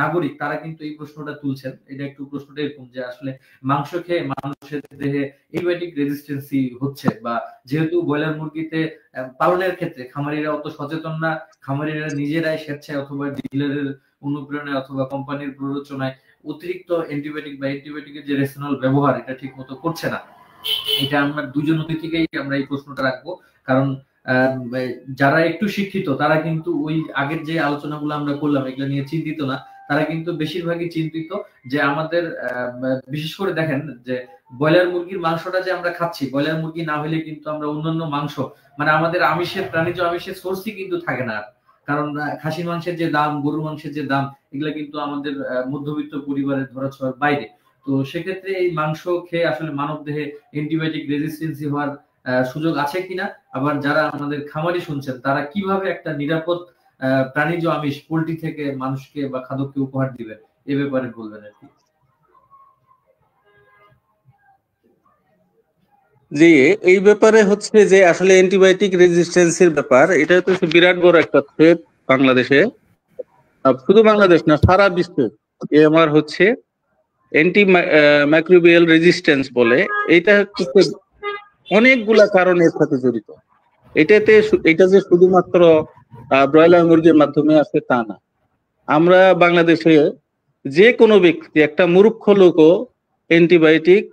নাগরিক তারা কিন্তু এই প্রশ্নটা তুলছেন। এটা একটু প্রশ্নটা এরকম যে আসলে মাংস খেয়ে মানুষের দেহে অ্যান্টিবায়োটিক রেজিস্ট্যান্সি হচ্ছে, বা যেহেতু ব্রয়লার মুরগিতে পালনের ক্ষেত্রে খামারিরা অত সচেতন না, খামারিরা নিজেরাই স্বেচ্ছায় অথবা ডিলারের অনুপ্রেরণায় অথবা কোম্পানির প্ররোচনায় অতিরিক্ত অ্যান্টিবায়োটিক বা অ্যান্টিবায়োটিকের যে রেশনাল ব্যবহার এটা ঠিক মতো করছে না। এটা আমরা দুজন অতিথিকেই আমরা এই প্রশ্নটা রাখবো। কারণ যারা একটু শিক্ষিত তারা কিন্তু ওই আগের যে আলোচনাগুলো আমরা করলাম এগুলো নিয়ে চিন্তিত না। তারা কিন্তু বেশিরভাগই চিন্তিত যে আমাদের বিশেষ করে দেখেন যে ব্রয়লার মুরগির মাংসটা যে আমরা খাচ্ছি, ব্রয়লার মুরগি না হলে কিন্তু আমরা অন্যান্য মাংস, মানে আমাদের আমিষের, প্রাণীজ আমিষের সোর্সই কিন্তু থাকে না। কারণ খাসির মাংসের যে দাম, গরুর মাংসের যে দাম, এগুলা কিন্তু আমাদের মধ্যবিত্ত পরিবারের ধরাছোঁয়ার বাইরে। তো সেক্ষেত্রে এই মাংস খেয়ে আসলে মানব দেহে অ্যান্টিবায়োটিক রেজিস্ট্যান্সি হওয়ার সুযোগ আছে কিনা, আবার যারা আমাদের খামারি শুনছেন তারা কিভাবে একটা নিরাপদ প্রাণীজ আমিষ পোল্ট্রি থেকে মানুষকে বা খাদ্যকে উপহার দিবেন, এ ব্যাপারে বলবেন আর কি। জি, এই ব্যাপারে হচ্ছে যে আসলে অ্যান্টিবায়োটিক রেজিস্ট্যান্সের ব্যাপার, এটা তো বিরাট বড় একটা থ্রেট বাংলাদেশে। শুধু বাংলাদেশ না, সারা বিশ্বে আমার হচ্ছে অ্যান্টি মাইক্রোবিয়াল রেজিস্ট্যান্স বলে। এটা হচ্ছে অনেকগুলা কারণ এর সাথে জড়িত। এটা যে শুধুমাত্র ব্রয়লার মুরগির মাধ্যমে আসে তা না। আমরা বাংলাদেশে যে কোনো ব্যক্তি, একটা মূর্খ লোকও অ্যান্টিবায়োটিক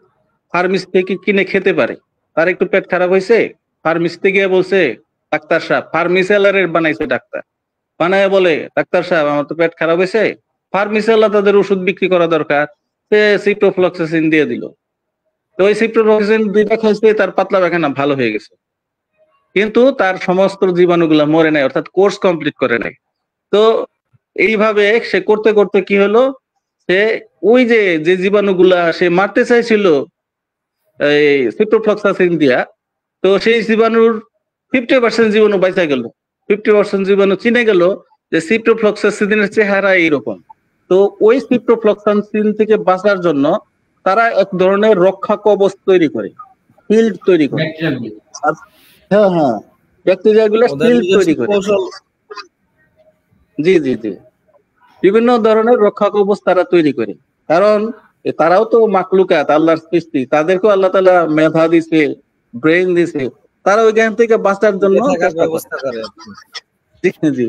ফার্মেসি থেকে কিনে খেতে পারে। তার একটু পেট খারাপ হয়েছে, ফার্মেসিতে গিয়ে বলছে ডাক্তার সাহেব, ফার্মেসিওয়ালার বানাইছে ডাক্তার, বানায় বলে ডাক্তার সাহেব আমার তো পেট খারাপ হয়েছে, ফার্মেসিওয়ালা তাদের ওষুধ বিক্রি করা দরকার, সে সিপ্রোফ্লক্সাসিন দিয়ে দিল। তো ওই সিপ্রোফ্লক্সাসিন 2টা খাইছে, তার পাতলা পায়খানা ভালো হয়ে গেছে, কিন্তু তার সমস্ত জীবাণুগুলা মরে নাই, অর্থাৎ কোর্স কমপ্লিট করে নাই। তো এইভাবে সে করতে করতে কি হলো, সে ওই যে যে জীবাণুগুলা সে মারতে চাইছিল এই সিপ্রোফ্লক্সাসিন দিয়া, তো সেই জীবাণুর 50% জীবাণু বাইচা গেল, 50% জীবাণু চিনে গেল যে সিপ্রোফ্লক্সাসিনের চেহারা এইরকম। তো ওই সিপ্রোফ্লক্সাসিন থেকে বাঁচার জন্য তারা এক ধরনের রক্ষা কবচ তৈরি করে, শিল্ড তৈরি করে। হ্যাঁ হ্যাঁ, ব্যাকটেরিয়া গুলো শিল্ড তৈরি করে। জি জি জি, বিভিন্ন ধরনের রক্ষা কবচ তারা তৈরি করে। কারণ তারাও তো মাকলুকাত, আল্লাহর সৃষ্টি, তাদেরকেও আল্লাহ তাআলা মেধা দিছে, ব্রেন দিছে, তারা ওইখান থেকে বাঁচার জন্য চেষ্টা করে। জি জি,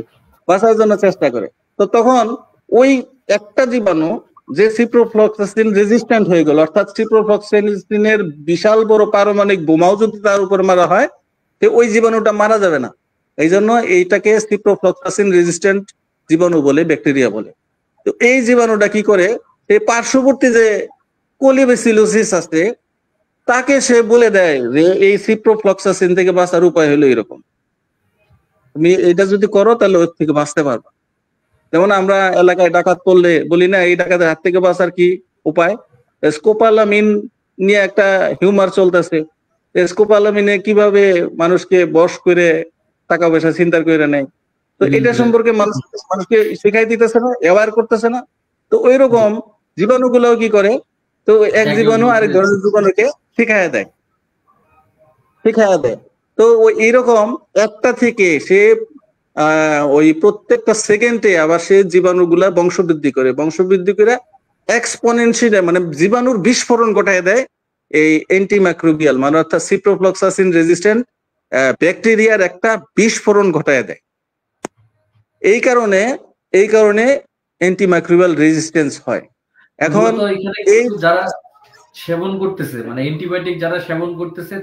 বাঁচার জন্য চেষ্টা করে। তো তখন ওই একটা জীবাণু যে সিপ্রোফ্লক্সাসিন রেজিস্ট্যান্ট হয়ে গেল, অর্থাৎ সিপ্রোফ্লক্সাসিনের বিশাল বড় পারমাণবিক বোমাও যদি তার উপর মারা হয়, তো ওই জীবাণুটা মারা যাবে না। এই জন্য এইটাকে সিপ্রোফ্লক্সাসিন রেজিস্ট্যান্ট জীবাণু বলে, ব্যাকটেরিয়া বলে। তো এই জীবাণুটা কি করে, এই পার্শ্ববর্তী যে কোলিবেসিলোসিস আছে তাকে সে বলে দেয় যে এই সিপ্রোফ্লক্সাসিন থেকে বাঁচার উপায় হলো এরকম, তুমি এটা যদি করো তাহলে ওর থেকে বাঁচতে পারবা। যেমন আমরা এলাকায় ডাকাত করলে বলি না, এই ডাকাতের হাত থেকে বাঁচার কি উপায়? স্কোপালামিন নিয়ে একটা হিউমার চলতেছে, স্কোপালামিনে কিভাবে মানুষকে বশ করে টাকা পয়সা ছিনতাই করে নেয়। তো এটা সম্পর্কে মানুষকে শিখাই দিতেছে না, অ্যাওয়ার করতেছে না। তো ওই রকম জীবাণুগুলো কি করে, তো এক জীবাণু আরেক ধরনের জীবাণুকে শিখাইয়া দেয়। শিখাইয়া দেয়। তো ওই এইরকম একটা থেকে সে ওই প্রত্যেকটা সেকেন্ডে আবার সে জীবাণুগুলা বংশবৃদ্ধি করে এক্সপোনেনশিয়াল মানে জীবাণুর বিস্ফোরণ ঘটায় দেয় এই অ্যান্টিমাইক্রোবিয়াল মানে অর্থাৎ সিপ্রোফ্লক্সাসিন রেজিস্ট্যান্ট ব্যাকটেরিয়ার একটা বিস্ফোরণ ঘটায় দেয়। এই কারণে অ্যান্টিমাইক্রোবিয়াল রেজিস্ট্যান্স হয়। এখন এই যারা সেবন করতেছে মানে অ্যান্টিবায়োটিক যারা সেবন করতেছে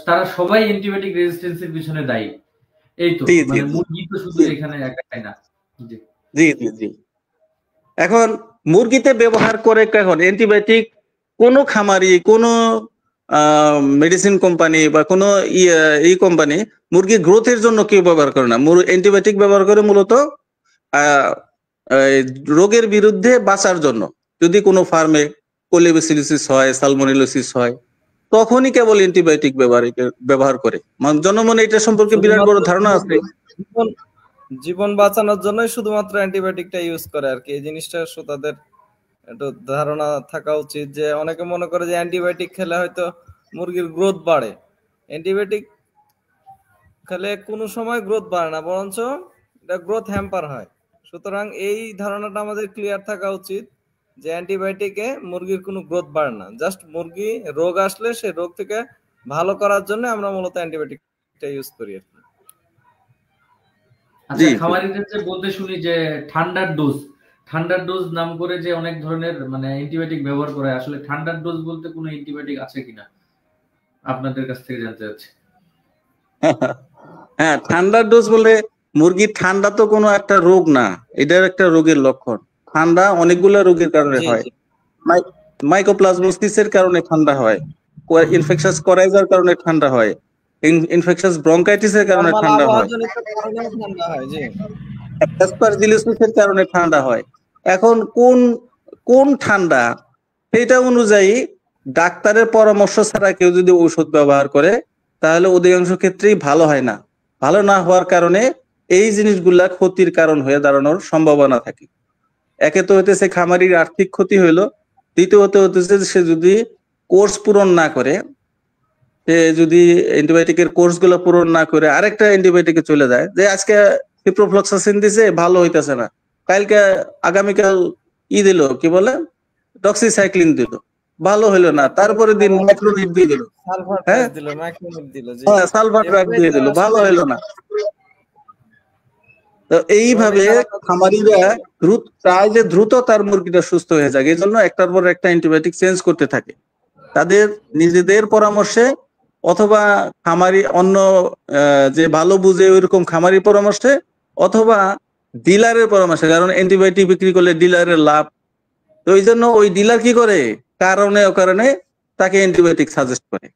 তারা সবাই অ্যান্টিবায়োটিক রেজিস্ট্যান্সের পিছনে দায়ী। এই তো মানে মুরগি তো শুধু এখানে একাই না। জি জি জি। এখন মুরগিতে ব্যবহার করে এখন অ্যান্টিবায়োটিক কোন খামারি কোন মেডিসিন কোম্পানি বা কোন এই কোম্পানি মুরগি গ্রোথের জন্য কেউ ব্যবহার করে না। অ্যান্টিবায়োটিক ব্যবহার করে মূলত রোগের বিরুদ্ধে বাঁচার জন্য। যদি কোনো ফার্মে কোলিবাসিলিসিস হয়, সালমোনেলোসিস হয়, তখনই কেবল অ্যান্টিবায়োটিক ব্যবহার করে। জনমনে এটা সম্পর্কে বিরাট বড় ধারণা আছে। জীবন বাঁচানোর জন্যই শুধুমাত্র অ্যান্টিবায়োটিকটা ইউজ করে আর কি। এই জিনিসটা তাদের একটু ধারণা থাকা উচিত যে অনেকে মনে করে যে অ্যান্টিবায়োটিক খেলে হয়তো মুরগির গ্রোথ বাড়ে। অ্যান্টিবায়োটিক খেলে কোনো সময় গ্রোথ বাড়ে না, বরঞ্চ এটা গ্রোথ হ্যাম্পার হয়। সুতরাং এই ধারণাটা আমাদের ক্লিয়ার থাকা উচিত যে অ্যান্টিবায়োটিকে মুরগির কোনো গ্রোথ বাড়ে না। জাস্ট মুরগি রোগ আসলে সেই রোগ থেকে ভালো করার জন্য আমরা মূলত অ্যান্টিবায়োটিকটা ইউজ করি আর কি। আচ্ছা, খামারিদের যে বলতে শুনি যে ঠান্ডার ডোজ নাম করে যে অনেক ধরনের মানে অ্যান্টিবায়োটিক ব্যবহার করে, আসলে ঠান্ডার ডোজ বলতে কোনো অ্যান্টিবায়োটিক আছে কিনা আপনাদের কাছ থেকে জানতে চাচ্ছি। হ্যাঁ, ঠান্ডার ডোজ বলে মুরগির ঠান্ডা তো কোনো একটা রোগ না, এটার একটা রোগের লক্ষণ। ঠান্ডা অনেকগুলো রোগের কারণে হয়। মাইকোপ্লাজমোসিসের কারণে ঠান্ডা হয়, ইনফেকশাস করাইজার কারণে ঠান্ডা হয়, ইনফেকশাস ব্রঙ্কাইটিসের কারণে ঠান্ডা হয়, অ্যাসপারজিলোসিসের কারণে ঠান্ডা হয়। এখন কোন ঠান্ডা সেটা অনুযায়ী ডাক্তারের পরামর্শ ছাড়া কেউ যদি ঔষধ ব্যবহার করে তাহলে অধিকাংশ ক্ষেত্রেই ভালো হয় না। ভালো না হওয়ার কারণে এই জিনিসগুলা ক্ষতির কারণ হয়ে দাঁড়ানোর সম্ভাবনা থাকে। একে তো হইতেছে খামারির আর্থিক ক্ষতি হইলো, দ্বিতীয়ত হইতেছে সে যদি কোর্স পূরণ না করে, সে যদি অ্যান্টিবায়োটিকের কোর্স গুলো পূরণ না করে আরেকটা অ্যান্টিবায়োটিকে চলে যায়, যে আজকে সিপ্রোফ্লক্সাসিন দিছে ভালো হইতেছে না, কালকে আগামীকাল দিল কি বলে ডক্সিসাইক্লিন দিল, ভালো হইলো না, তারপরে দিন ম্যাক্রোনিড দিয়ে দিল, সালফার ড্রাগ দিয়ে দিল, ভালো হইলো না। তো এইভাবে খামারিরা চায় যে দ্রুত তার মুরগিটা সুস্থ হয়ে যায়, এই জন্য একটার পর একটা অ্যান্টিবায়োটিক চেঞ্জ করতে থাকে তাদের নিজেদের পরামর্শে, অথবা খামারি অন্য যে ভালো বুঝে ওইরকম খামারি পরামর্শে, অথবা ডিলারের পরামর্শে। কারণ অ্যান্টিবায়োটিক বিক্রি করলে ডিলারের লাভ, তো এই জন্য ওই ডিলার কি করে অকারণে তাকে অ্যান্টিবায়োটিক সাজেস্ট করে।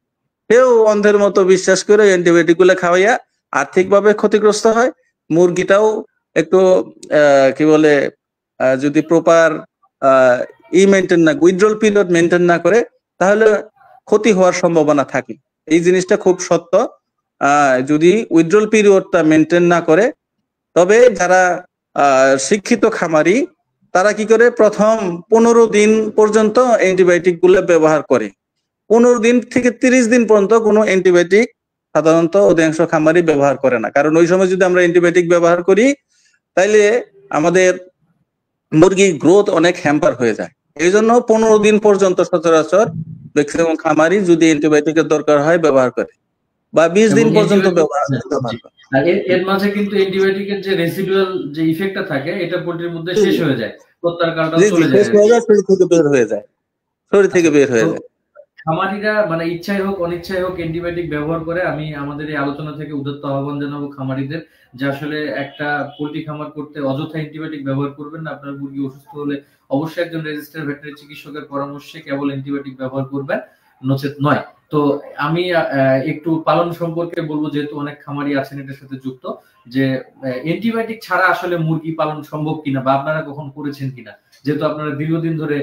কেউ অন্ধের মতো বিশ্বাস করে অ্যান্টিবায়োটিক গুলো খাওয়াইয়া আর্থিকভাবে ক্ষতিগ্রস্ত হয়। মুরগিটাও একটু কি বলে যদি প্রপার মেনটেন না, উইথড্রল পিরিয়ড মেনটেন না করে তাহলে ক্ষতি হওয়ার সম্ভাবনা থাকে। এই জিনিসটা খুব সত্য। যদি উইথড্রল পিরিয়ডটা মেনটেন না করে, তবে যারা শিক্ষিত খামারি তারা কি করে প্রথম 15 দিন পর্যন্ত অ্যান্টিবায়োটিক গুলো ব্যবহার করে। 15 দিন থেকে 30 দিন পর্যন্ত কোনো অ্যান্টিবায়োটিক সাধারণত অধিকাংশ খামারি ব্যবহার করে না। কারণ ওই সময় যদি আমরা অ্যান্টিবায়োটিক ব্যবহার করি তাইলে আমাদের মুরগির গ্রোথ অনেক হ্যাম্পার হয়ে যায়। এই জন্য 15 দিন পর্যন্ত সচরাচর ম্যাক্সিমাম খামারি যদি অ্যান্টিবায়োটিকের দরকার হয় ব্যবহার করে, বা 20 দিন পর্যন্ত ব্যবহার করে। আর এর মাঝে কিন্তু অ্যান্টিবায়োটিকের যে রেসিডুয়াল যে ইফেক্টটা থাকে এটা পোল্ট্রির মধ্যে শেষ হয়ে যায়, প্রত্যারকারটা চলে যায়, শরীর থেকে বের হয়ে যায়। খামারিরা মানে ইচ্ছাই হোক অনিচ্ছাই হোক অ্যান্টিবায়োটিক ব্যবহার করে। আমি আমাদের এই আলোচনা থেকে উদ্যত আহ্বান জানাবো খামারিদের যে আসলে একটা পোল্ট্রি খামার করতে অযথা অ্যান্টিবায়োটিক ব্যবহার করবেন না। আপনার মুরগি অসুস্থ হলে অবশ্যই একজন রেজিস্টার্ড ভেটেরিনারি চিকিৎসকের পরামর্শে কেবল অ্যান্টিবায়োটিক ব্যবহার করবেন, নচেত নয়। তো আমি একটু পালন সম্পর্কে বলবো, যেহেতু অনেক খামারি আছেন এটার সাথে যুক্ত, যে অ্যান্টিবায়োটিক ছাড়া আসলে মুরগি পালন সম্ভব কিনা বা আপনারা কখন করেছেন কিনা, যেহেতু আপনারা দীর্ঘদিন ধরে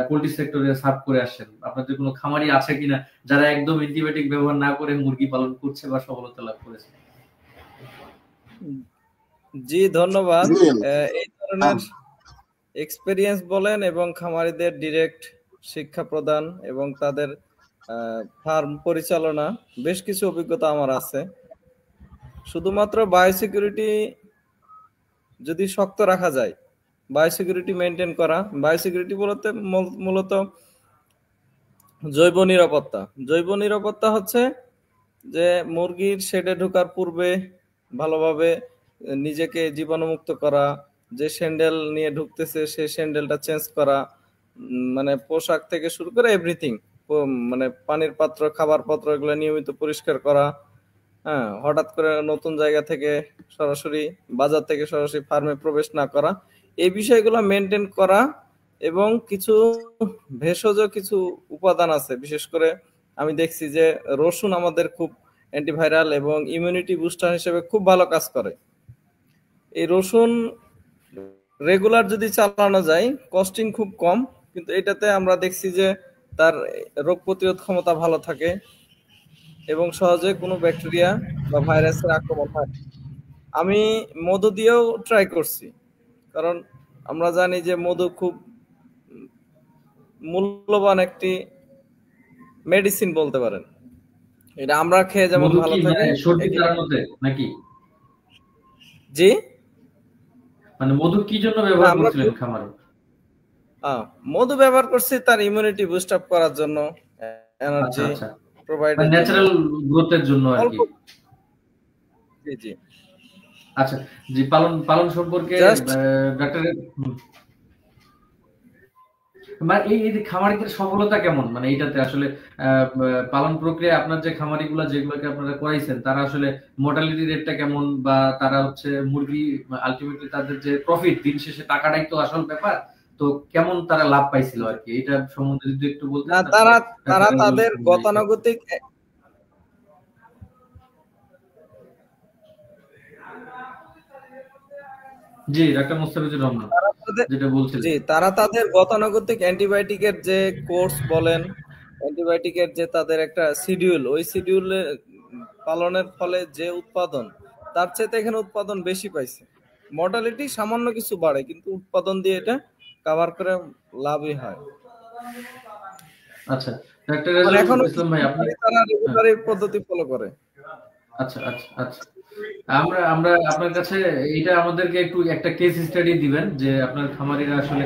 পোল্ট্রি সেক্টরে সার্ভ করে আসছেন, আপনাদের কোনো খামারি আছে কিনা যারা একদম অ্যান্টিবায়োটিক ব্যবহার না করে মুরগি পালন করছে বা সফলতা লাভ করেছে? জি ধন্যবাদ। এই ধরনের এক্সপেরিয়েন্স বলেন এবং খামারিদের ডিরেক্ট শিক্ষা প্রদান এবং তাদের ফার্ম পরিচালনা বেশ কিছু অভিজ্ঞতা আমার আছে। শুধুমাত্র বায়োসিকিউরিটি যদি শক্ত রাখা যায়, বায়োসিকিউরিটি মেনটেন করা, বায়োসিকিউরিটি বলতে মূলত জৈব নিরাপত্তা। জৈব নিরাপত্তা হচ্ছে যে মুরগির শেডে ঢোকার পূর্বে ভালোভাবে নিজেকে জীবাণুমুক্ত করা, যে স্যান্ডেল নিয়ে ঢুকতেছে সেই স্যান্ডেলটা চেঞ্জ করা, মানে পোশাক থেকে শুরু করে এভরিথিং, মানে পানির পাত্র, খাবার পাত্র এগুলো নিয়মিত পরিষ্কার করা। হ্যাঁ, হঠাৎ করে নতুন জায়গা থেকে সরাসরি বাজার থেকে সরাসরি ফার্মে প্রবেশ না করা, এই বিষয়গুলো মেনটেন করা। এবং কিছু ভেষজ কিছু উপাদান আছে, বিশেষ করে আমি দেখছি যে রসুন আমাদের খুব অ্যান্টিভাইরাল এবং ইমিউনিটি বুস্টার হিসেবে খুব ভালো কাজ করে। এই রসুন রেগুলার যদি চালানো যায়, কস্টিং খুব কম, কিন্তু এটাতে আমরা দেখছি যে তার রোগ প্রতিরোধ ক্ষমতা ভালো থাকে এবং সহজে কোনো ব্যাকটেরিয়া বা ভাইরাসের আক্রমণ হয়। আমি মধু দিয়েও ট্রাই করছি, কারণ আমরা জানি যে মধু খুব মূল্যবান একটি মেডিসিন বলতে পারেন। এটা আমরা খেয়ে যেমন মধু ভালো কি থাকি। মানে সর্দি কাটার মধ্যে নাকি? জি, মানে মধু কি জন্য ব্যবহার আমরা করছিলেন খামারে? মধু ব্যবহার করছি তার ইমিউনিটি বুস্ট আপ করার জন্য, আচ্ছা এনার্জি আচ্ছা, প্রোভাইডের মানে জন্য, ন্যাচারাল গ্রোথের জন্য আর অল্প। কি। জি জি, আচ্ছা, জি, পালন সম্পর্কে জাস্ট ডাক্তার, মানে এই যে খামারিদের সফলতা কেমন, মানে এইটাতে আসলে পালন প্রক্রিয়া আপনার যে খামারিগুলা যেগুলোকে আপনারা করাইছেন তারা আসলে মর্টালিটি রেটটা কেমন, বা তারা হচ্ছে মুরগি আলটিমেটলি তাদের যে প্রফিট, দিন শেষে টাকাটাই তো আসল ব্যাপার, তো কেমন তারা লাভ পাইছিল আর কি, এটা সম্বন্ধে যদি একটু বলতেন। তারা তারা তাদের গতানুগতিক, জি, ডাক্তার মোস্তাফিজুর রহমান যেটা বলছিলেন। জি, তারা তাদের গতানুগতিক অ্যান্টিবায়োটিকের যে কোর্স বলেন, অ্যান্টিবায়োটিকের যে তাদের একটা শিডিউল, ওই শিডিউলে পালনের ফলে যে উৎপাদন, তার চেয়ে এখানে উৎপাদন বেশি পাইছে। মর্টালিটি সামান্য কিছু বাড়ে, কিন্তু উৎপাদন দিয়ে এটা কভার করে লাভই হয়। আচ্ছা, ডাক্তার এখন ইসলাম ভাই, আপনি তারা রেগুলার এই পদ্ধতি ফলো করে। আচ্ছা আচ্ছা আচ্ছা, আমরা আমরা আপনার কাছে এটা আমাদেরকে একটু একটা কেস স্টাডি দিবেন যে আপনার খামারিরা আসলে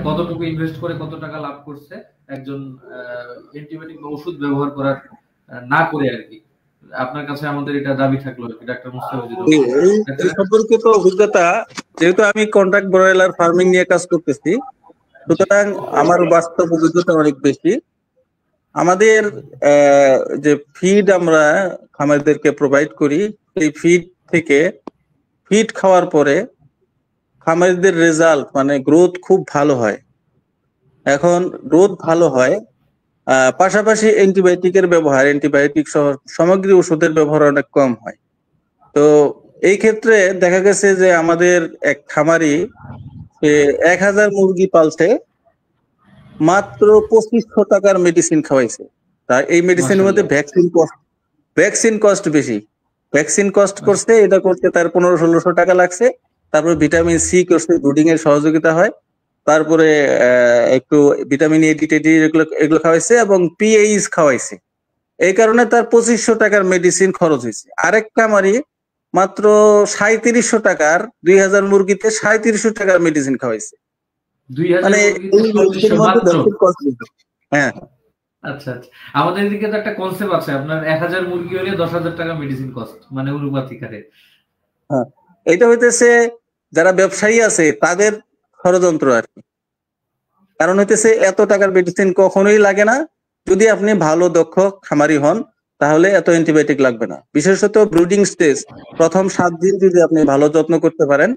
কতটুকু ইনভেস্ট করে কত টাকা লাভ করছে একজন অ্যান্টিবায়োটিক বা ওষুধ ব্যবহার করার না করে আর কি। আপনার কাছে আমাদের এটা দাবি থাকলো আর কি, ডাক্তার মুস্তাফিজুর রহমান। এই সম্পর্কিত অভিজ্ঞতা, যেহেতু আমি কন্ট্রাক্ট ব্রয়লার ফার্মিং নিয়ে কাজ করতেছি, সুতরাং আমার বাস্তব অভিজ্ঞতা অনেক বেশি। আমাদের যে ফিড আমরা খামারদেরকে প্রোভাইড করি, সেই ফিড থেকে ফিড খাওয়ার পরে খামারিদের রেজাল্ট মানে গ্রোথ খুব ভালো হয়। এখন গ্রোথ ভালো হয়, পাশাপাশি অ্যান্টিবায়োটিকের ব্যবহার, অ্যান্টিবায়োটিক সহ সামগ্রী ওষুধের ব্যবহার অনেক কম হয়। তো এই ক্ষেত্রে দেখা গেছে যে আমাদের এক খামারি 1000 মুরগি পালছে, মাত্র 2500 টাকার মেডিসিন খাওয়াইছে। তার এই মেডিসিনের মধ্যে ভ্যাকসিন কস্ট বেশি। ভ্যাকসিন কস্ট করছে, এটা করতে তার 1500-1600 টাকা লাগছে। তারপর ভিটামিন সি করছে, ব্রুডিং এর সহযোগিতা হয়। তারপরে একটু ভিটামিন এ, ডি এগুলো খাওয়াইছে এবং পিএইচ খাওয়াইছে। এই কারণে তার 2500 টাকার মেডিসিন খরচ হয়েছে। আরেক খামারি মাত্র 3700 টাকার 2000 মুরগিতে 3700 টাকার মেডিসিন খাওয়াইছে। 2000 মানে হ্যাঁ, আচ্ছা আচ্ছা, আমাদের এদিকে তো একটা কনসেপ্ট আছে, আপনার 1000 মুরগি হলে 10,000 টাকা মেডিসিন কস্ট, মানে অনুপাতিক হারে। হ্যাঁ, এটা হইতেছে যারা ব্যবসায়ী আছে তাদের ষড়যন্ত্র আর কি। কারণ হইতেছে এত টাকার মেডিসিন কখনোই লাগে না। যদি আপনি ভালো দক্ষ খামারি হন তাহলে এত অ্যান্টিবায়োটিক লাগবে না। বিশেষত ব্রুডিং স্টেজ প্রথম 7 দিন যদি আপনি ভালো যত্ন করতে পারেন,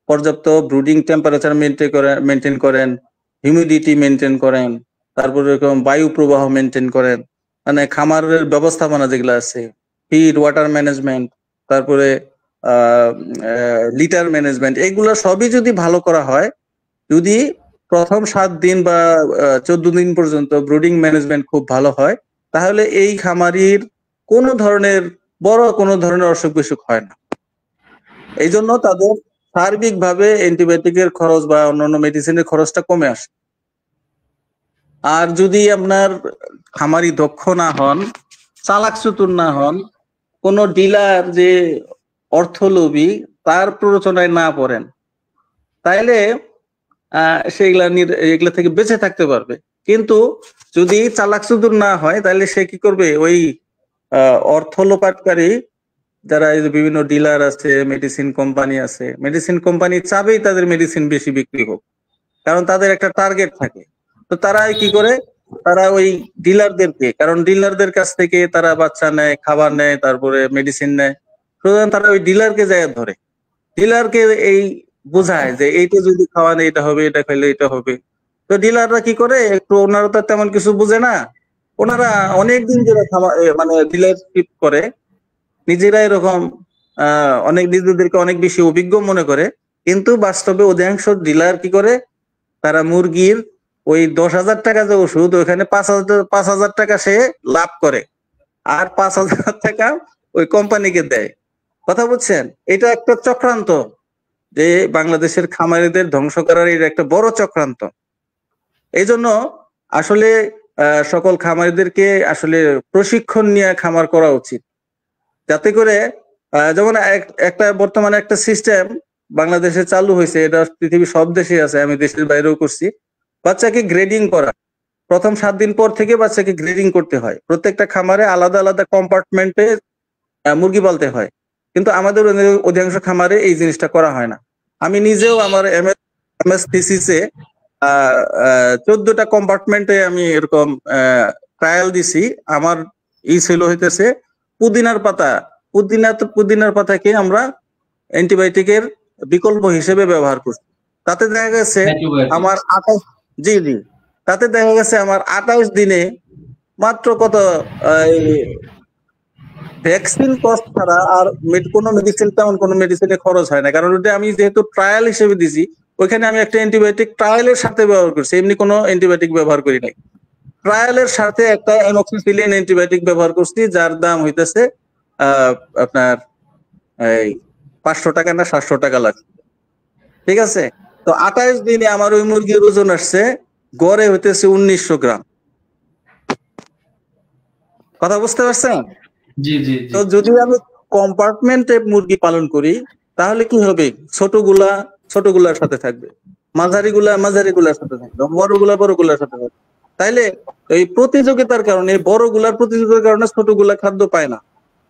পর্যাপ্ত ব্রুডিং টেম্পারেচার মেনটেন করেন, হিউমিডিটি মেনটেন করেন, তারপরে এরকম বায়ু প্রবাহ মেনটেন করেন, মানে খামারের ব্যবস্থাপনা যেগুলো আছে, ফিড, ওয়াটার ম্যানেজমেন্ট, তারপরে লিটার ম্যানেজমেন্ট, এগুলো সবই যদি ভালো করা হয়, যদি প্রথম 7 দিন বা 14 দিন পর্যন্ত ব্রুডিং ম্যানেজমেন্ট খুব ভালো হয়, তাহলে এই খামারির কোনো ধরনের অসুখ বিসুখ হয় না। এই জন্য তাদের সার্বিকভাবে অ্যান্টিবায়োটিকের খরচ বা অন্যান্য মেডিসিনের খরচটা কমে আসে। আর যদি আপনার খামারি দক্ষ না হন, চালাক চতুর না হন, কোন ডিলার যে অর্থলোভী তার প্ররোচনায় না পড়েন, তাইলে এগুলা থেকে বেঁচে থাকতে পারবে। কিন্তু যদি চালাক চতুর না হয়, তাহলে সে কি করবে? ওই অর্থ লোপাটকারী যারা এই যে বিভিন্ন ডিলার আছে, মেডিসিন কোম্পানি আছে, মেডিসিন কোম্পানি চাবেই তাদের মেডিসিন বেশি বিক্রি হোক, কারণ তাদের একটা টার্গেট থাকে। তো তারা কি করে? তারা ওই ডিলারদেরকে, কারণ ডিলারদের কাছ থেকে তারা বাচ্চা নেয়, খাবার নেয়, তারপরে মেডিসিন নেয়, সুতরাং তারা ওই ডিলারকে যায় ধরে, ডিলারকে এই বোঝায় যে এইটা যদি খাওয়ান এটা হবে, এটা খাইলে এটা হবে। তো ডিলাররা কি করে? একটু ওনারা তো তেমন কিছু বুঝে না, ওনারা অনেকদিন ধরে মানে ডিলারশিপ করে, নিজেরা এরকম অনেক নিজেদেরকে অনেক বেশি অভিজ্ঞ মনে করে। কিন্তু বাস্তবে অধিকাংশ ডিলার কি করে? তারা মুরগির ওই 10,000 টাকা যে ওষুধ, ওইখানে 5,000 টাকা সে লাভ করে, আর 5,000 টাকা ওই কোম্পানিকে দেয়। কথা বুঝছেন? এটা একটা চক্রান্ত, যে বাংলাদেশের খামারিদের ধ্বংস করার এটা একটা বড় চক্রান্ত। এই জন্য আসলে সকল খামারিদেরকে আসলে প্রশিক্ষণ নিয়ে খামার করা উচিত, যাতে করে যেমন একটা বর্তমানে একটা সিস্টেম বাংলাদেশে চালু হয়েছে, এটা পৃথিবীর সব দেশে আছে, আমি দেশের বাইরেও করছি। বাচ্চাকে গ্রেডিং করা, প্রথম 7 দিন পর থেকে বাচ্চাকে গ্রেডিং করতে হয়, প্রত্যেকটা খামারে আলাদা আলাদা কম্পার্টমেন্টে মুরগি পালতে হয়। কিন্তু আমাদের অধিকাংশ খামারে এই জিনিসটা করা হয় না। আমি নিজেও আমার এমএস থিসিসে 14টা কম্পার্টমেন্টে আমি এরকম ট্রায়াল দিছি। আমার ছিল হইতেছে পুদিনার পাতাকে আমরা অ্যান্টিবায়োটিকের বিকল্প হিসেবে ব্যবহার করছি। তাতে দেখা গেছে আমার 28 দিনে মাত্র কত ভ্যাকসিন কস্ট ছাড়া আর কোনো মেডিসিন, তেমন কোনো মেডিসিনে খরচ হয় না, কারণ ওটা আমি যেহেতু ট্রায়াল হিসেবে দিছি, ওইখানে আমি একটা অ্যান্টিবায়োটিক ট্রায়ালের সাথে ব্যবহার করছি, এমনি কোনো অ্যান্টিবায়োটিক ব্যবহার করি নাই। ট্রায়ালের সাথে একটা অ্যামক্সিসিলিন অ্যান্টিবায়োটিক ব্যবহার করছি, যার দাম হইতেছে আপনার এই 500 টাকা না 700 টাকা লাগছে। ঠিক আছে? তো 28 দিনে আমার ওই মুরগির ওজন আসছে গড়ে হইতেছে 1900 গ্রাম। কথা বুঝতে পারছেন? জি জি। তো যদি আমি কম্পার্টমেন্টে মুরগি পালন করি, তাহলে কি হবে? ছোটগুলার সাথে থাকবে, মাঝারিগুলার সাথে থাকবে, বড়গুলার সাথে থাকবে। তাইলে এই প্রতিযোগিতার কারণে, বড়গুলার প্রতিযোগিতার কারণে ছোটগুলা খাদ্য পায় না,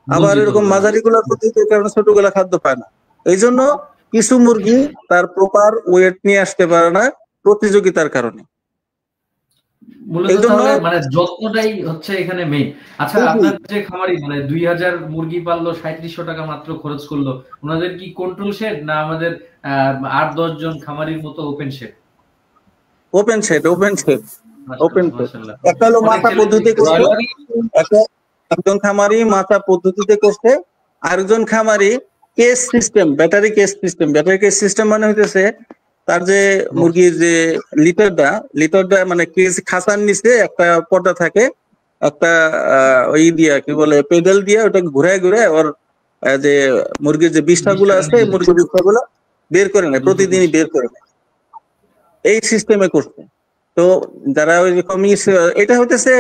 আবার এরকম মাঝারিগুলার প্রতিযোগিতার কারণে ছোটগুলা খাদ্য পায় না। এই জন্য কিছু মুরগি তার প্রপার ওয়েট নিয়ে আসতে পারে না প্রতিযোগিতার কারণে। মানে যত্নটাই হচ্ছে এখানে মেইন। আচ্ছা, আপনার যে খামারি মানে 2000 মুরগি পাললো, 3700 টাকা মাত্র খরচ করলো, ওনাদের কি কন্ট্রোল শেড না আমাদের 8-10 জন খামারির মতো ওপেন শেড? Open shade. একটা হলো মাথা পদ্ধতি করছে, একজন খামারি মাথা পদ্ধতিতে করছে, আরেকজন খামারি case system, battery case system মানে হইতেছে তার যে মুরগির যে লিটারটা মানে খাঁচার নিচে একটা পর্দা থাকে, একটা ওই দিয়া কি বলে পেডেল দিয়া ওটাকে ঘুরায় ওর যে মুরগির যে বিষ্ঠাগুলো আছে, মুরগির বিষ্ঠাগুলো বের করে নেয়, প্রতিদিনই বের করে নেয়। এই সিস্টেমে করছে। তো যারা ওই রকমই, এটা হইতেছে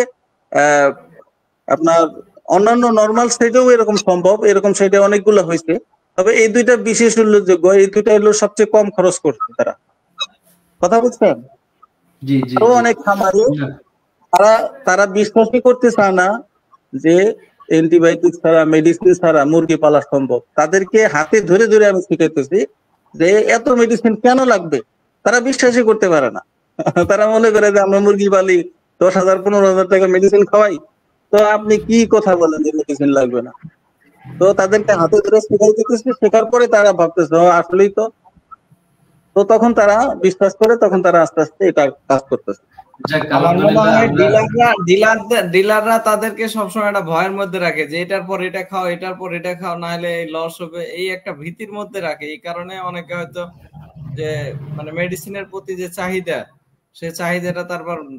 আপনার অন্যান্য নর্মাল সাইডেও এরকম সম্ভব, এরকম সাইডে অনেকগুলো হয়েছে। তবে এই দুইটা বিশেষ উল্লেখযোগ্য, এই দুইটা হলো সবচেয়ে কম খরচ করছে তারা। কথা বুঝছেন? আরো অনেক খামারি তারা বিশ্বাসই করতে চায় না যে অ্যান্টিবায়োটিক ছাড়া, মেডিসিন ছাড়া মুরগি পালা সম্ভব। তাদেরকে হাতে ধরে ধরে আমি শিখাইতেছি যে এত মেডিসিন কেন লাগবে, তারা বিশ্বাসই করতে পারে না। তারা মনে করে যে আমরা মুরগি পালি, 10,000-15,000 টাকা মেডিসিন খাওয়াই, তো আপনি কি কথা বলেন যে মেডিসিন লাগবে না? তো তাদেরকে হাতে ধরে শিখাইতেছি, শেখার পরে তারা ভাবতেছে আসলেই তো, তখন তারা বিশ্বাস করে, তখন তারা আস্তে আস্তে এটা কাজ করতেছে। আমার মনে হয় ডিলাররা তাদেরকে সবসময় একটা ভয়ের মধ্যে রাখে যে এটার পর এটা খাও, এটার পর এটা খাও, না হলে লস হবে, এই একটা ভীতির মধ্যে রাখে। এই কারণে অনেকে হয়তো যে মানে মেডিসিনের প্রতি যে চাহিদা, সে চাহিদাটা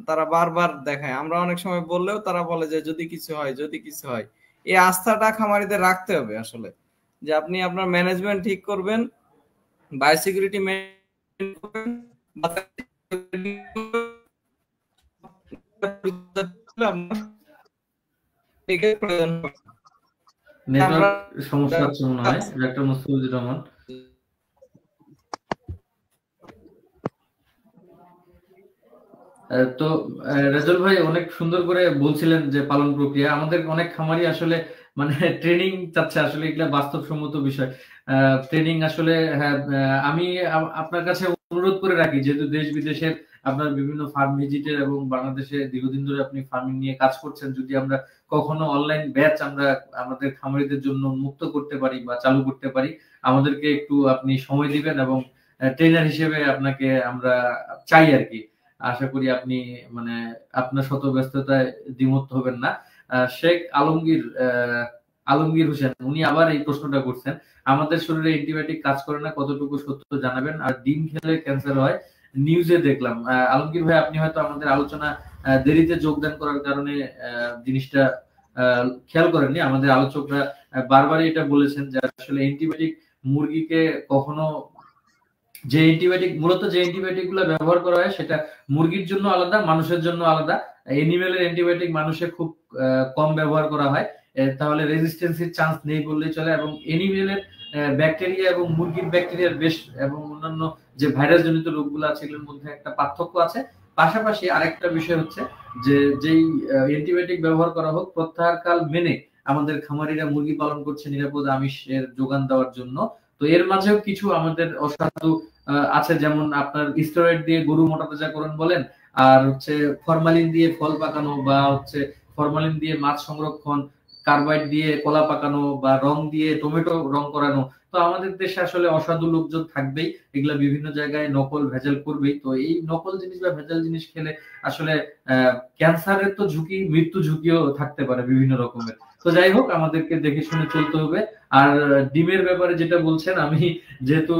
তারা বারবার দেখায়। আমরা অনেক সময় বললেও তারা বলে যে যদি কিছু হয়। এই আস্থাটা খামারিদের রাখতে হবে আসলে, যে আপনি আপনার ম্যানেজমেন্ট ঠিক করবেন, বায়োসিকিউরিটি মেইনটেইন করবেন, প্রয়োজন হবে। নেটওয়ার্ক সমস্যা হচ্ছে মনে হয় ডাক্তার মুস্তাফিজুর রহমান। তো রেজল ভাই অনেক সুন্দর করে বলছিলেন যে পালন প্রক্রিয়া, আমাদের অনেক খামারি আসলে মানে ট্রেনিং চাচ্ছে, আসলে এগুলা বাস্তবসম্মত বিষয়। ট্রেনিং আসলে হ্যাঁ, আমি আপনার কাছে অনুরোধ করে রাখি, যেহেতু দেশ বিদেশের আপনার বিভিন্ন ফার্ম ভিজিটের এবং বাংলাদেশে দীর্ঘদিন ধরে আপনি ফার্মিং নিয়ে কাজ করছেন, যদি আমরা কখনো অনলাইন ব্যাচ আমরা আমাদের খামারিদের জন্য উন্মুক্ত করতে পারি বা চালু করতে পারি, আমাদেরকে একটু আপনি সময় দিবেন এবং ট্রেনার হিসেবে আপনাকে আমরা চাই আর কি। আশা করি আপনি মানে আপনার শত ব্যস্ততায় দ্বিমত হবেন না। শেখ আলমগীর হোসেন উনি আবার এই প্রশ্নটা করছেন, আমাদের শরীরে অ্যান্টিবায়োটিক কাজ করে না, কতটুকু সত্য জানাবেন, আর ডিম খেলে ক্যান্সার হয় নিউজে দেখলাম। আলমগীর ভাই, আপনি হয়তো আমাদের আলোচনা দেরিতে যোগদান করার কারণে জিনিসটা খেয়াল করেননি। আমাদের আলোচকরা বারবারই এটা বলেছেন যে আসলে অ্যান্টিবায়োটিক মুরগিকে কখনো যে অ্যান্টিবায়োটিক মূলত যে অ্যান্টিবায়োটিক গুলো ব্যবহার করা হয় সেটা মুরগির জন্য আলাদা, মানুষের জন্য আলাদা। এনিমেলের অ্যান্টিবায়োটিক মানুষের খুব কম ব্যবহার করা হয়, তাহলে রেজিস্ট্যান্সের চান্স নেই বললেই চলে। এবং এনিমেলের ব্যাকটেরিয়া এবং মুরগির ব্যাকটেরিয়ার বেশ এবং অন্যান্য যে ভাইরাস জনিত রোগগুলো আছে এগুলোর মধ্যে একটা পার্থক্য আছে। পাশাপাশি আরেকটা বিষয় হচ্ছে যে যেই অ্যান্টিবায়োটিক ব্যবহার করা হোক প্রত্যাহার কাল মেনে আমাদের খামারিরা মুরগি পালন করছে নিরাপদ আমিষের যোগান দেওয়ার জন্য। তো এর মাঝেও কিছু আমাদের অসাধু আছে, যেমন আপনার স্টেরয়েড দিয়ে গরু মোটাতাজাকরণ বলেন, আর হচ্ছে ফরমালিন দিয়ে ফল পাকানো, বা হচ্ছে ফরমালিন দিয়ে মাছ সংরক্ষণ, কার্বাইড দিয়ে কলা পাকানো, বা রং দিয়ে টমেটো রং করানো। তো আমাদের দেশে আসলে অসাধু লোকজন থাকবেই, এগুলা বিভিন্ন জায়গায় নকল ভেজাল করবেই। তো এই নকল জিনিস বা ভেজাল জিনিস খেলে আসলে ক্যান্সারের তো ঝুঁকি, মৃত্যু ঝুঁকিও থাকতে পারে বিভিন্ন রকমের। তো যাই হোক, আমাদেরকে দেখে শুনে চলতে হবে। আর ডিমের ব্যাপারে যেটা বলছেন, আমি যেহেতু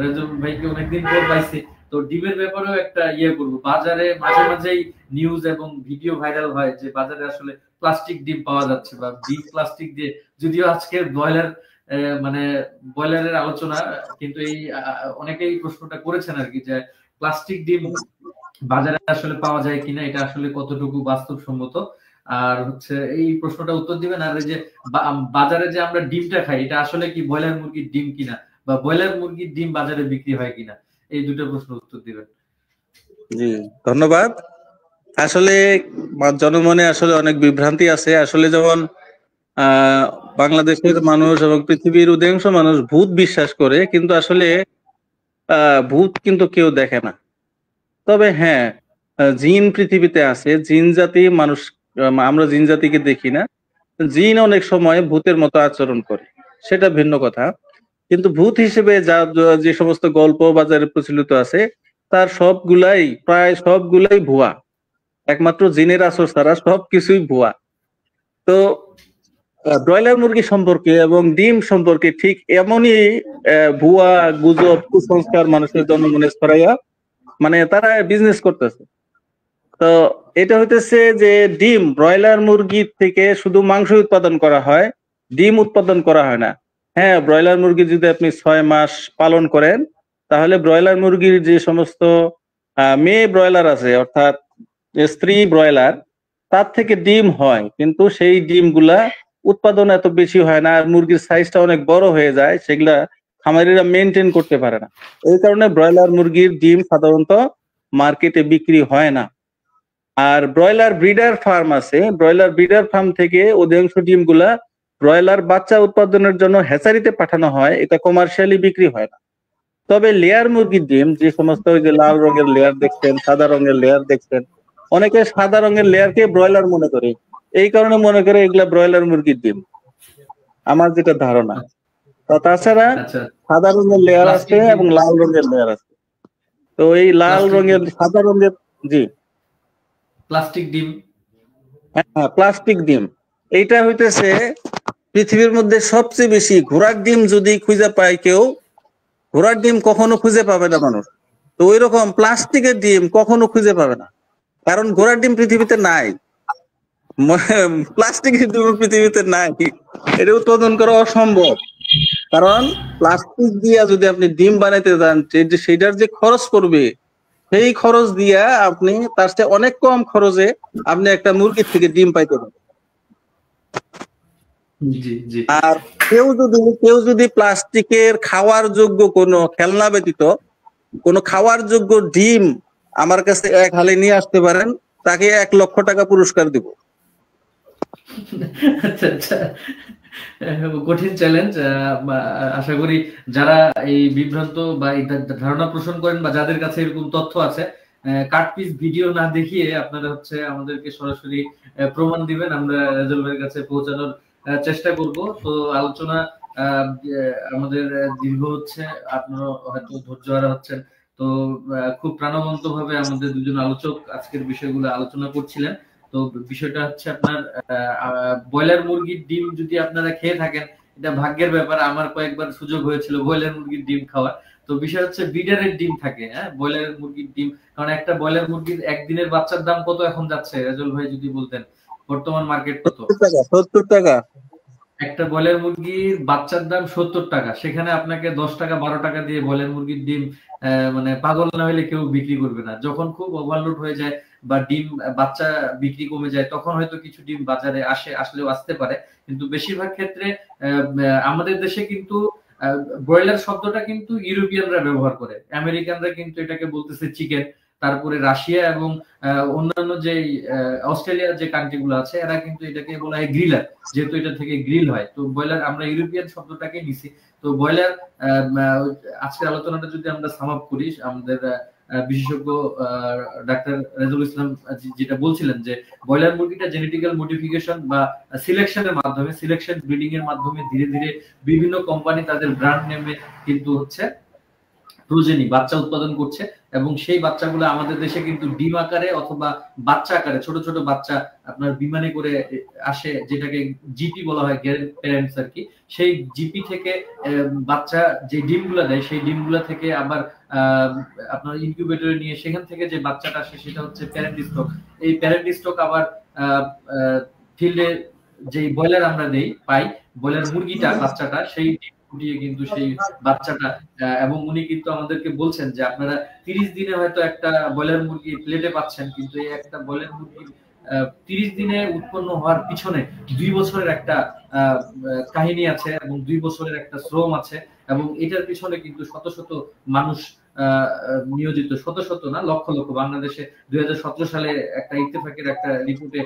রেজব ভাইকে অনেকদিন পর পাইছি, তো ডিমের ব্যাপারেও একটা ইয়ে করবো। বাজারে মাঝে মাঝেই নিউজ এবং ভিডিও ভাইরাল হয় যে বাজারে আসলে প্লাস্টিক ডিম পাওয়া যাচ্ছে, বা ডিম প্লাস্টিক দিয়ে, যদিও আজকে ব্রয়লার মানে ব্রয়লারের আলোচনা, কিন্তু এই অনেকেই প্রশ্নটা করেছেন আর কি, যে প্লাস্টিক ডিম বাজারে আসলে পাওয়া যায় কিনা, এটা আসলে কতটুকু বাস্তবসম্মত। আর হচ্ছে এই প্রশ্নটা উত্তর দিবেন। আর এই যে বাজারে যে আমরা ডিমটা খাই, এটা আসলে কি ব্রয়লার মুরগির ডিম কিনা, বা ব্রয়লার মুরগির ডিম বাজারে বিক্রি হয় কিনা, এই দুটো প্রশ্ন উত্তর দিবেন। জি, ধন্যবাদ। আসলে জনমনে আসলে অনেক বিভ্রান্তি আছে। আসলে যেমন বাংলাদেশের মানুষ এবং পৃথিবীর অধিকাংশ মানুষ ভূত বিশ্বাস করে, কিন্তু আসলে ভূত কিন্তু কেউ দেখে না। তবে হ্যাঁ, জিন পৃথিবীতে আছে, জিন জাতি মানুষ, আমরা জিন জাতিকে দেখি না। জিন অনেক সময় ভূতের মতো আচরণ করে, সেটা ভিন্ন কথা। কিন্তু ভূত হিসেবে যে সমস্ত গল্প বাজারে প্রচলিত আছে তার প্রায় সবগুলাই ভুয়া। একমাত্র জিনের আসর ছাড়া সবকিছুই ভুয়া। তো ব্রয়লার মুরগি সম্পর্কে এবং ডিম সম্পর্কে ঠিক এমনই ভুয়া গুজব কুসংস্কার মানুষের জনমনে ছড়াইয়া মানে তারা বিজনেস করতেছে। তো এটা হইতেছে যে ডিম ব্রয়লার মুরগির থেকে শুধু মাংস উৎপাদন করা হয়, ডিম উৎপাদন করা হয় না। হ্যাঁ, ব্রয়লার মুরগি যদি আপনি 6 মাস পালন করেন, তাহলে ব্রয়লার মুরগির যে সমস্ত মেয়ে ব্রয়লার আছে, অর্থাৎ স্ত্রী ব্রয়লার, তার থেকে ডিম হয়, কিন্তু সেই ডিমগুলা উৎপাদন এত বেশি হয় না, আর মুরগির সাইজটা অনেক বড় হয়ে যায়, সেগুলা খামারিরা মেনটেন করতে পারে না। এই কারণে ব্রয়লার মুরগির ডিম সাধারণত মার্কেটে বিক্রি হয় না। আর ব্রয়লার ব্রিডার ফার্ম আছে, ব্রয়লার ব্রিডার ফার্ম থেকে অধিকাংশ ডিমগুলা ব্রয়লার বাচ্চা উৎপাদনের জন্য হ্যাচারিতে পাঠানো হয়, এটা কমার্শিয়ালি বিক্রি হয় না। তবে লেয়ার মুরগির ডিম, যে সমস্ত ওই যে লাল রঙের লেয়ার দেখছেন, সাদা রঙের লেয়ার দেখছেন, অনেকে সাদা রঙের লেয়ারকে ব্রয়লার মনে করে, এই কারণে মনে করে এগুলা ব্রয়লার মুরগির ডিম, আমার যেটা ধারণা। তাছাড়া সাদা রঙের লেয়ার আছে এবং লাল রঙের লেয়ার আছে। তো এই লাল রঙের সাদা রঙের, জি, প্লাস্টিক ডিম, হ্যাঁ প্লাস্টিক ডিম, এইটা হইতেছে পৃথিবীর মধ্যে সবচেয়ে বেশি। ঘোড়ার ডিম যদি খুঁজে পায় কেউ, ঘোড়ার ডিম কখনো খুঁজে পাবে না মানুষ। তো ওই রকম প্লাস্টিকের ডিম কখনো খুঁজে পাবে না, কারণ ঘোড়ার ডিম পৃথিবীতে নাই, প্লাস্টিকের ডিম পৃথিবীতে নাই, এটা উৎপাদন করা অসম্ভব। কারণ প্লাস্টিক দিয়া যদি আপনি ডিম বানাইতে যান, সেটার যে খরচ পড়বে সেই খরচ দিয়া আপনি তার চেয়ে অনেক কম খরচে আপনি একটা মুরগির থেকে ডিম পাইতে পারেন। জি জি। আর কেউ যদি প্লাস্টিকের খাওয়ার যোগ্য কোনো খেলনা ব্যতীত কোনো খাওয়ার যোগ্য ডিম আমার কাছে এক হালে নিয়ে আসতে পারেন, তাকে 1 লক্ষ টাকা পুরস্কার দিব। আচ্ছা আচ্ছা, কঠিন চ্যালেঞ্জ। আশা করি যারা এই বিভ্রান্ত বা এই ধারণা পোষণ করেন বা যাদের কাছে এরকম তথ্য আছে, কাট পিস ভিডিও না দেখিয়ে আপনারা হচ্ছে আমাদেরকে সরাসরি প্রমাণ দিবেন, আমরা রেজাল্ট ভাইয়ের কাছে পৌঁছানোর চেষ্টা করব। তো আলোচনা আমাদের দীর্ঘ হচ্ছে, আপনারা হয়তো ধৈর্য হারা হচ্ছেন। তো খুব প্রাণবন্ত ভাবে আমাদের দুজন আলোচক আজকের বিষয়গুলো আলোচনা করছিলেন। তো বিষয়টা হচ্ছে আপনার ব্রয়লার মুরগির ডিম যদি আপনারা খেয়ে থাকেন, এটা ভাগ্যের ব্যাপার। আমার কয়েকবার সুযোগ হয়েছিল ব্রয়লার মুরগির ডিম খাওয়ার। তো বিষয় হচ্ছে ব্রিডারের ডিম থাকে, হ্যাঁ, ব্রয়লার মুরগির ডিম। কারণ একটা ব্রয়লার মুরগির একদিনের বাচ্চার দাম কত এখন যাচ্ছে রাজল ভাই, যদি বলতেন বর্তমান মার্কেট কত? 70 টাকা। একটা ব্রয়লার মুরগির বাচ্চার দাম 70 টাকা। সেখানে আপনাকে 10 টাকা 12 টাকা দিয়ে ব্রয়লার মুরগির ডিম মানে পাগল না হলে কেউ বিক্রি করবে না। যখন খুব ওভারলোড হয়ে যায় বা ডিম বাচ্চা বিক্রি কমে যায়, তখন হয়তো কিছু ডিম বাজারে আসলেও আসতে পারে। কিন্তু বেশিরভাগ ক্ষেত্রে আমাদের দেশে কিন্তু ব্রয়লার শব্দটা কিন্তু ইউরোপিয়ানরা ব্যবহার করে, আমেরিকানরা কিন্তু এটাকে বলতেছে চিকেন। তারপরে রাশিয়া এবং অন্যান্য যে অস্ট্রেলিয়ার যে কান্ট্রি গুলো আছে, এরা কিন্তু এটাকে বলা হয় গ্রিলার, যেহেতু এটা থেকে গ্রিল হয়। তো ব্রয়লার আমরা ইউরোপিয়ান শব্দটাকে নিছি। তো ব্রয়লার আজকের আলোচনাটা যদি আমরা সাম আপ করি, আমাদের বিশেষজ্ঞ ডাক্তার রেজুল ইসলাম যেটা বলছিলেন যে ব্রয়লার মুরগিটা জেনেটিক্যাল মডিফিকেশন বা সিলেকশনের মাধ্যমে, সিলেকশন ব্রিডিং এর মাধ্যমে ধীরে ধীরে বিভিন্ন কোম্পানি তাদের ব্র্যান্ড নেমে কিন্তু হচ্ছে প্রোজেনি বাচ্চা উৎপাদন করছে, এবং সেই বাচ্চাগুলো আমাদের দেশে কিন্তু ডিম আকারে অথবা বাচ্চা আকারে ছোট ছোট বাচ্চা আপনার বিমানে করে আসে, যেটাকে জিপি বলা হয়, প্যারেন্টস আর কি। সেই জিপি থেকে বাচ্চা যে ডিমগুলো দেয়, সেই ডিমগুলো থেকে আবার আপনার ইনকিউবেটরে নিয়ে সেখান থেকে যে বাচ্চাটা আসে সেটা হচ্ছে প্যারেন্ট স্টক। এই প্যারেন্ট স্টক আবার ফিল্ডে যে ব্রয়লার আমরা পাই, ব্রয়লার মুরগিটা বাচ্চাটা সেই ফুটিয়ে কিন্তু সেই বাচ্চাটা, এবং উনি কিন্তু আমাদেরকে বলছেন যে আপনারা 30 দিনে হয়তো একটা ব্রয়লার মুরগি প্লেটে পাচ্ছেন, কিন্তু এই একটা ব্রয়লার মুরগির 30 দিনে উৎপন্ন হওয়ার পিছনে 2 বছরের একটা কাহিনী আছে এবং 2 বছরের একটা শ্রম আছে, এবং এটার পিছনে কিন্তু শত শত মানুষ নিয়োজিত, শত শত না লক্ষ লক্ষ। বাংলাদেশে 2017 সালে একটা ইত্তেফাকের একটা রিপোর্টে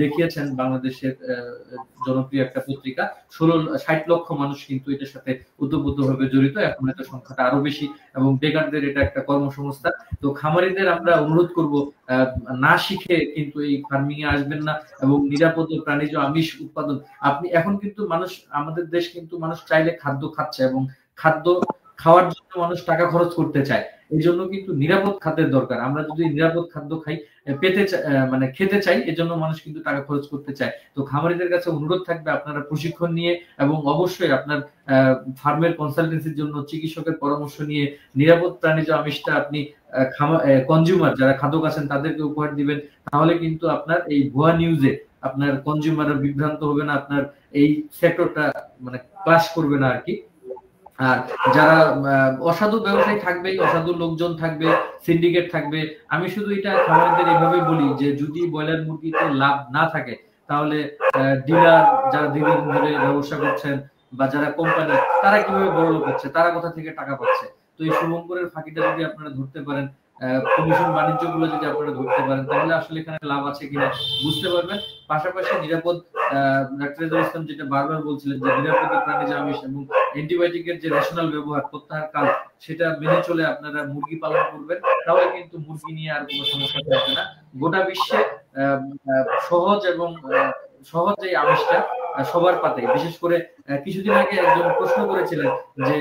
দেখিয়েছেন বাংলাদেশের জনপ্রিয় একটা পত্রিকা, 60 লক্ষ মানুষ কিন্তু এটার সাথে ওতপ্রোতভাবে জড়িত। এখন হয়তো সংখ্যাটা আরো বেশি, এবং বেকারদের এটা একটা কর্মসংস্থান। তো খামারিদের আমরা অনুরোধ করব, না শিখে কিন্তু এই ফার্মিং এ আসবেন না, এবং নিরাপদ প্রাণীজ আমিষ উৎপাদন। আপনি এখন কিন্তু মানুষ, আমাদের দেশ কিন্তু মানুষ চাইলে খাদ্য খাচ্ছে, এবং খাদ্য খাওয়ার জন্য মানুষ টাকা খরচ করতে চায়। এই জন্য কিন্তু নিরাপদ খাদ্যের দরকার। আমরা যদি নিরাপদ খাদ্য খাই, মানে খেতে চাই, এজন্য মানুষ কিন্তু টাকা খরচ করতে চায়। তো খামারিদের কাছে অনুরোধ থাকবে, আপনারা প্রশিক্ষণ নিয়ে এবং অবশ্যই আপনার ফার্মের কনসালটেন্সির জন্য চিকিৎসকের পরামর্শ নিয়ে নিরাপদ প্রাণীজ আমিষটা আপনি কনজিউমার যারা খাদ্য আছেন তাদেরকে উপহার দিবেন। তাহলে কিন্তু আপনার এই ভুয়া নিউজে আপনার কনজিউমাররা বিভ্রান্ত হবে না, আপনার এই সেক্টরটা মানে ক্লাশ করবে না আর কি। আর যারা অসাধু ব্যবসায়ী থাকবে, অসাধু লোকজন থাকবে, সিন্ডিকেট থাকবে, আমি শুধু এটা খামারিদের এভাবে বলি যে যদি ব্রয়লার মুরগিতে লাভ না থাকে, তাহলে ডিলার যারা দীর্ঘদিন ধরে ব্যবসা করছেন বা যারা কোম্পানি, তারা কিভাবে বড় লোক হচ্ছে, তারা কোথা থেকে টাকা পাচ্ছে। তো এই শুভঙ্করের ফাঁকিটা যদি আপনারা ধরতে পারেন, কমিশন বাণিজ্য গুলো যদি আপনারা ধরতে পারেন, তাহলে আসলে এখানে লাভ আছে কিনা বুঝতে পারবেন। পাশাপাশি নিরাপদ, ডাক্তার ইসলাম যেটা বারবার বলছিলেন যে নিরাপদ প্রাণীজ আমিষ এবং অ্যান্টিবায়োটিকের যে রেশনাল ব্যবহার, প্রত্যাহার কাল, সেটা মেনে চলে আপনারা মুরগি পালন করবেন, তাহলে কিন্তু মুরগি নিয়ে আর কোনো সমস্যা থাকবে না। গোটা বিশ্বে সহজ এবং সহজ এই আমিষটা সবার পাতে। বিশেষ করে কিছুদিন আগে একজন প্রশ্ন করেছিলেন যে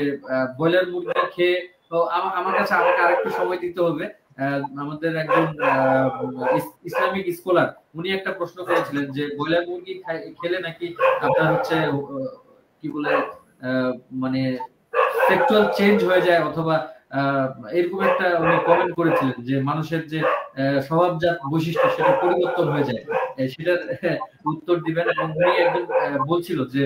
ব্রয়লার মুরগি খেয়ে, তো আমার কাছে আমাকে আরেকটু সময় দিতে হবে। আমাদের একজন ইসলামিক স্কলার, উনি একটা প্রশ্ন করেছিলেন যে ব্রয়লার মুরগি খেলে নাকি আপনার হচ্ছে কি বলে মানে সেক্সুয়াল চেঞ্জ হয়ে যায়, অথবা এরকম একটা উনি কমেন্ট করেছিলেন যে মানুষের যে স্বভাবজাত বৈশিষ্ট্য সেটা পরিবর্তন হয়ে যায়। সেটার উত্তর দিবেন। এবং উনি একজন বলছিল যে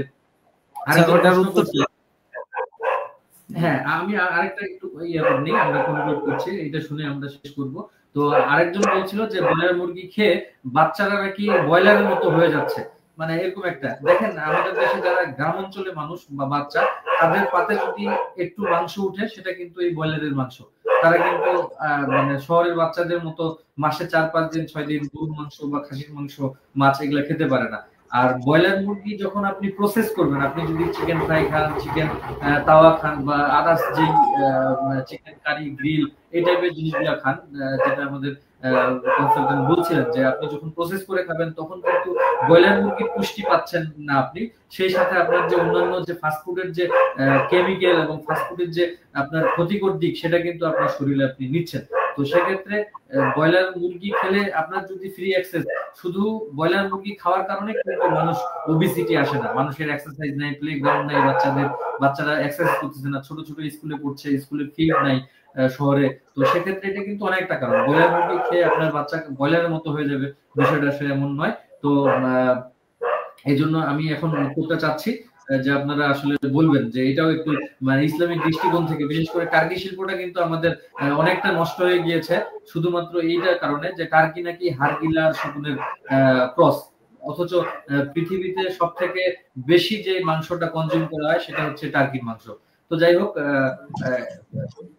হ্যাঁ, আমি আরেকটা একটু ইয়ে করে নিই, আমরা কনক্লুড করছি, এটা শুনে আমরা শেষ করব। তো আরেকজন বলছিল যে ব্রয়লার মুরগি খেয়ে বাচ্চারা নাকি ব্রয়লারের মতো হয়ে যাচ্ছে, মানে এরকম একটা। দেখেন আমাদের দেশে যারা গ্রাম অঞ্চলে মানুষ বা বাচ্চা, তাদের পাতে যদি একটু মাংস উঠে সেটা কিন্তু এই ব্রয়লারের মাংস। তারা কিন্তু মানে শহরের বাচ্চাদের মতো মাসে ৪-৫ দিন ৬ দিন গরুর মাংস বা খাসির মাংস, মাছ এগুলা খেতে পারে না। আর ব্রয়লার মুরগি যখন আপনি প্রসেস করবেন, আপনি যদি চিকেন ফ্রাই খান, চিকেন তাওয়া খান, বা আদার্স যে চিকেন কারি, গ্রিল, এই টাইপের জিনিসগুলো খান, যেটা আমাদের কনসালটেন্ট বলছিলেন যে আপনি যখন প্রসেস করে খাবেন তখন কিন্তু ব্রয়লার মুরগির পুষ্টি পাচ্ছেন না আপনি। সেই সাথে আপনার যে অন্যান্য যে ফাস্টফুডের যে কেমিক্যাল এবং ফাস্টফুডের যে আপনার ক্ষতিকর দিক, সেটা কিন্তু আপনার শরীরে আপনি নিচ্ছেন। তো সেক্ষেত্রে ব্রয়লার মুরগি খেলে আপনার যদি ফ্রি অ্যাক্সেস, শুধু ব্রয়লার মুরগি খাওয়ার কারণে কিন্তু মানুষ ওবিসিটি আসে না, মানুষের এক্সারসাইজ নাই, প্লে গ্রাউন্ড নাই, বাচ্চারা এক্সারসাইজ করতেছে না, ছোট ছোট স্কুলে পড়ছে, স্কুলে ফিল্ড নাই শহরে। তো সেক্ষেত্রে এটা কিন্তু অনেকটা কারণ। ব্রয়লার মুরগি খেয়ে আপনার বাচ্চা ব্রয়লারের মতো হয়ে যাবে, বিষয়টা আসলে এমন নয়। তো এই জন্য আমি এখন উত্তরটা চাচ্ছি যে আপনারা আসলে বলবেন যে এটাও একটু মানে ইসলামিক দৃষ্টিকোণ থেকে, বিশেষ করে টার্কি শিল্পটা কিন্তু আমাদের অনেকটা নষ্ট হয়ে গিয়েছে শুধুমাত্র এইটার কারণে যে টার্কি নাকি হাড়গিলা আর শকুনের ক্রস, অথচ পৃথিবীতে সব থেকে বেশি যে মাংসটা কনজিউম করা হয় সেটা হচ্ছে টার্কির মাংস। তো যাই হোক,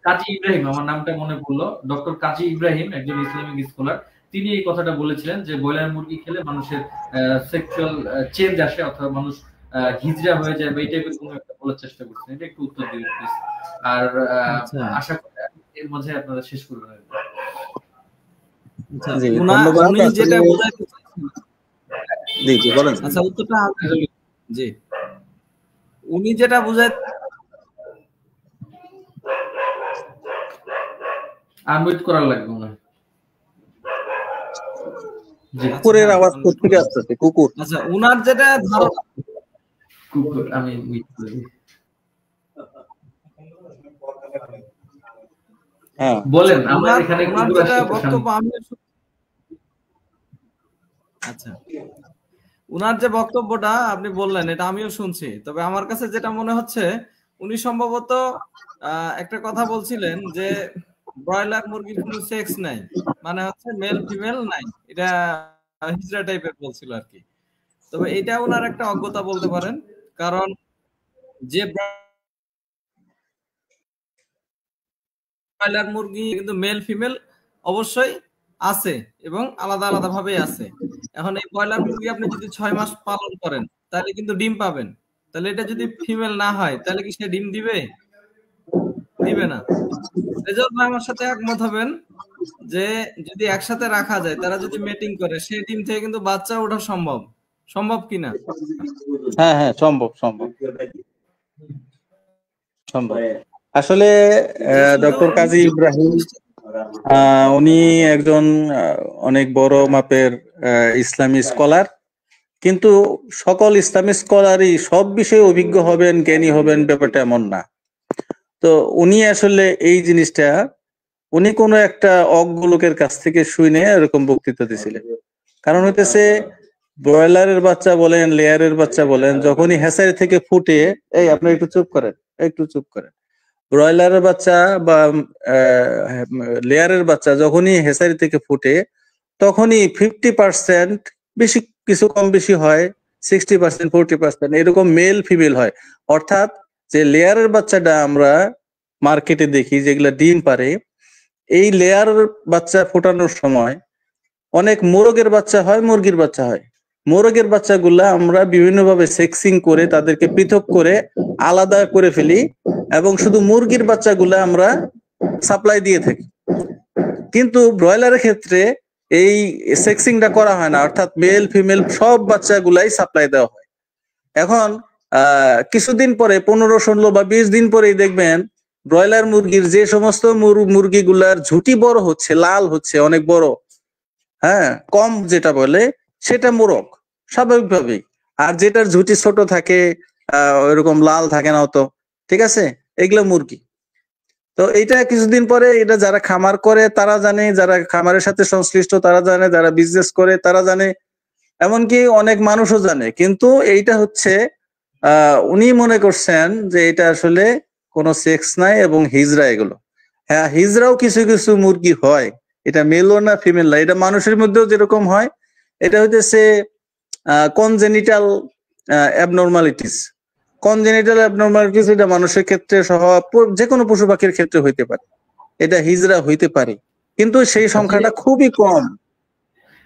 কাজী ইব্রাহিম, আমার নামটা মনে পড়লো, ডক্টর কাজী ইব্রাহিম, একজন ইসলামিক স্কলার, তিনি এই কথাটা বলেছিলেন যে ব্রয়লার মুরগি খেলে মানুষের সেক্সুয়াল চেঞ্জ আসে, অথবা মানুষ হিজড়া হয়ে যায়, বা এই টাইপের কোনো একটা বলার চেষ্টা করছেন। এটা একটু উত্তর দিবেন প্লিজ। আর আশা করি এর মাঝে আপনারা শেষ করবেন। জি, ধন্যবাদ। উনি যেটা বোঝাতে জি জি বলেন। আচ্ছা, উত্তরটা জি, উনি যেটা বোঝাতে আনমিউট করার লাগবে না। কুকুরের আওয়াজ কোথেকে আসছে? কুকুর। আচ্ছা, উনার যেটা ধারণা, কুকুর, আমি মিট করি। হ্যাঁ বলেন, আমরা এখানে কুকুর আসছে। বক্তব্য আমি আচ্ছা, উনার যে বক্তব্যটা আপনি বললেন এটা আমিও শুনছি, তবে আমার কাছে যেটা মনে হচ্ছে উনি সম্ভবত একটা কথা বলছিলেন যে ব্রয়লার মুরগির কোনো সেক্স নাই, মানে হচ্ছে মেল ফিমেল নাই, এটা হিজড়া টাইপের বলছিল আর কি। তবে এটা ওনার একটা অজ্ঞতা বলতে পারেন, কারণ যে ব্রয়লার মুরগি কিন্তু মেল ফিমেল অবশ্যই আছে এবং আলাদা আলাদা ভাবে আছে। এখন এই ব্রয়লার মুরগি আপনি যদি 6 মাস পালন করেন তাহলে কিন্তু ডিম পাবেন, তাহলে এটা যদি ফিমেল না হয় তাহলে কি সে ডিম দিবে? দিবে না। এজন্য আমার সাথে একমত হবেন যে যদি একসাথে রাখা যায়, তারা যদি মেটিং করে, সেই ডিম থেকে কিন্তু বাচ্চা ওঠা সম্ভব। সম্ভব কিনা? হ্যাঁ হ্যাঁ, সম্ভব সম্ভব সম্ভব। আসলে ডক্টর কাজী ইব্রাহিম উনি একজন অনেক বড় মাপের ইসলামী স্কলার, কিন্তু সকল ইসলামী স্কলারই সব বিষয়ে অভিজ্ঞ হবেন, জ্ঞানী হবেন, ব্যাপারটা এমন না। তো উনি আসলে এই জিনিসটা উনি কোনো একটা অজ্ঞ লোকের কাছ থেকে শুনে এরকম বক্তৃতা দিছিলেন। কারণ হইতেছে ব্রয়লারের বাচ্চা বলেন, লেয়ারের বাচ্চা বলেন, যখনই হ্যাচারি থেকে ফুটে, এই আপনি একটু চুপ করেন, একটু চুপ করেন, ব্রয়লারের বাচ্চা বা লেয়ারের বাচ্চা যখনই হ্যাচারি থেকে ফুটে তখনই 50% বেশি, কিছু কম বেশি হয়, 60% 40% এরকম মেল ফিমেল হয়। অর্থাৎ যে লেয়ারের বাচ্চাটা আমরা মার্কেটে দেখি যেগুলা ডিম পারে, এই লেয়ার বাচ্চা ফোটানোর সময় অনেক মোরগের বাচ্চা হয়, মুরগির বাচ্চা হয়। মোরগের বাচ্চাগুলা আমরা বিভিন্নভাবে সেক্সিং করে তাদেরকে পৃথক করে আলাদা করে ফেলি, এবং শুধু মুরগির বাচ্চাগুলা আমরা সাপ্লাই দিয়ে থাকি। কিন্তু ব্রয়লারের ক্ষেত্রে এই সেক্সিংটা করা হয় না, অর্থাৎ মেল ফিমেল সব বাচ্চাগুলাই সাপ্লাই দেওয়া হয়। এখন কিছুদিন পরে 15-16 বা 20 দিন পরেই দেখবেন ব্রয়লার মুরগির যে সমস্ত মুরগিগুলার ঝুটি বড় হচ্ছে, লাল হচ্ছে, অনেক বড়, হ্যাঁ, কম যেটা বলে সেটা মোরগ স্বাভাবিকভাবেই, আর যেটার ঝুটি ছোট থাকে ওইরকম লাল থাকে না অত, ঠিক আছে, এগুলো মুরগি। তো এইটা কিছুদিন পরে এটা যারা খামার করে তারা জানে, যারা খামারের সাথে সংশ্লিষ্ট তারা জানে, যারা বিজনেস করে তারা জানে, এমনকি অনেক মানুষও জানে। কিন্তু এইটা হচ্ছে উনি মনে করছেন যে এটা আসলে কোনো সেক্স নাই এবং হিজড়া এগুলো। হ্যাঁ, হিজড়াও কিছু কিছু মুরগি হয়, এটা মেলও না ফিমেল না, এটা মানুষের মধ্যেও যেরকম হয়, এটা হইতেছে কনজেনিটাল অ্যাবনর্মালিটিস। কনজেনিটাল অ্যাবনর্মালিটিস এটা মানুষের ক্ষেত্রে সহ যে কোনো পশু পাখির ক্ষেত্রে হইতে পারে, এটা হিজড়া হইতে পারে, কিন্তু সেই সংখ্যাটা খুবই কম।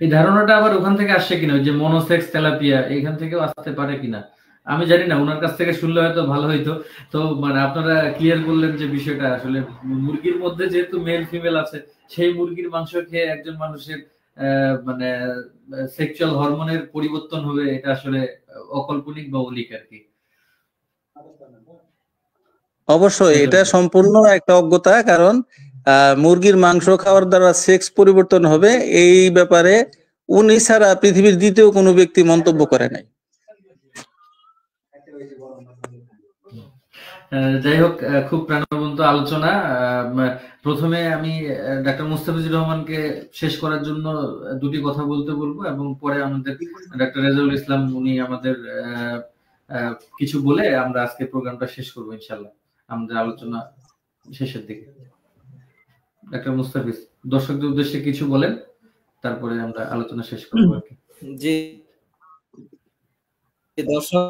এই ধারণাটা আবার ওখান থেকে আসছে কিনা, ওই যে মনোসেক্স তেলাপিয়া, এখান থেকেও আসতে পারে কিনা আমি জানি না, ওনার কাছ থেকে শুনলে হয়তো ভালো হইতো। তো মানে আপনারা ক্লিয়ার করলেন যে বিষয়টা আসলে মুরগির মধ্যে যেহেতু মেল ফিমেল আছে, সেই মুরগির মাংস খেয়ে একজন মানুষের মানে সেক্সুয়াল হরমোনের পরিবর্তন হবে, এটা আসলে অকল্পনিক বা অলিক আর কি। অবশ্যই এটা সম্পূর্ণ একটা অজ্ঞতা, কারণ মুরগির মাংস খাওয়ার দ্বারা সেক্স পরিবর্তন হবে এই ব্যাপারে উনি ছাড়া পৃথিবীর দ্বিতীয় কোনো ব্যক্তি মন্তব্য করে নাই। যাই হোক, খুব প্রাণবন্ত আলোচনা। প্রথমে আমি ডাক্তার মুস্তাফিজুর রহমানকে শেষ করার জন্য দুটি কথা বলতে বলবো, এবং পরে আমাদের ডাক্তার রেজাউল ইসলাম উনি আমাদের কিছু বলে আমরা আজকে প্রোগ্রামটা শেষ করবো ইনশাল্লাহ, আমাদের আলোচনা শেষের দিকে। ডাক্তার মুস্তাফিজ, দর্শকদের উদ্দেশ্যে কিছু বলেন, তারপরে আমরা আলোচনা শেষ করবো আর কি। জি দর্শক,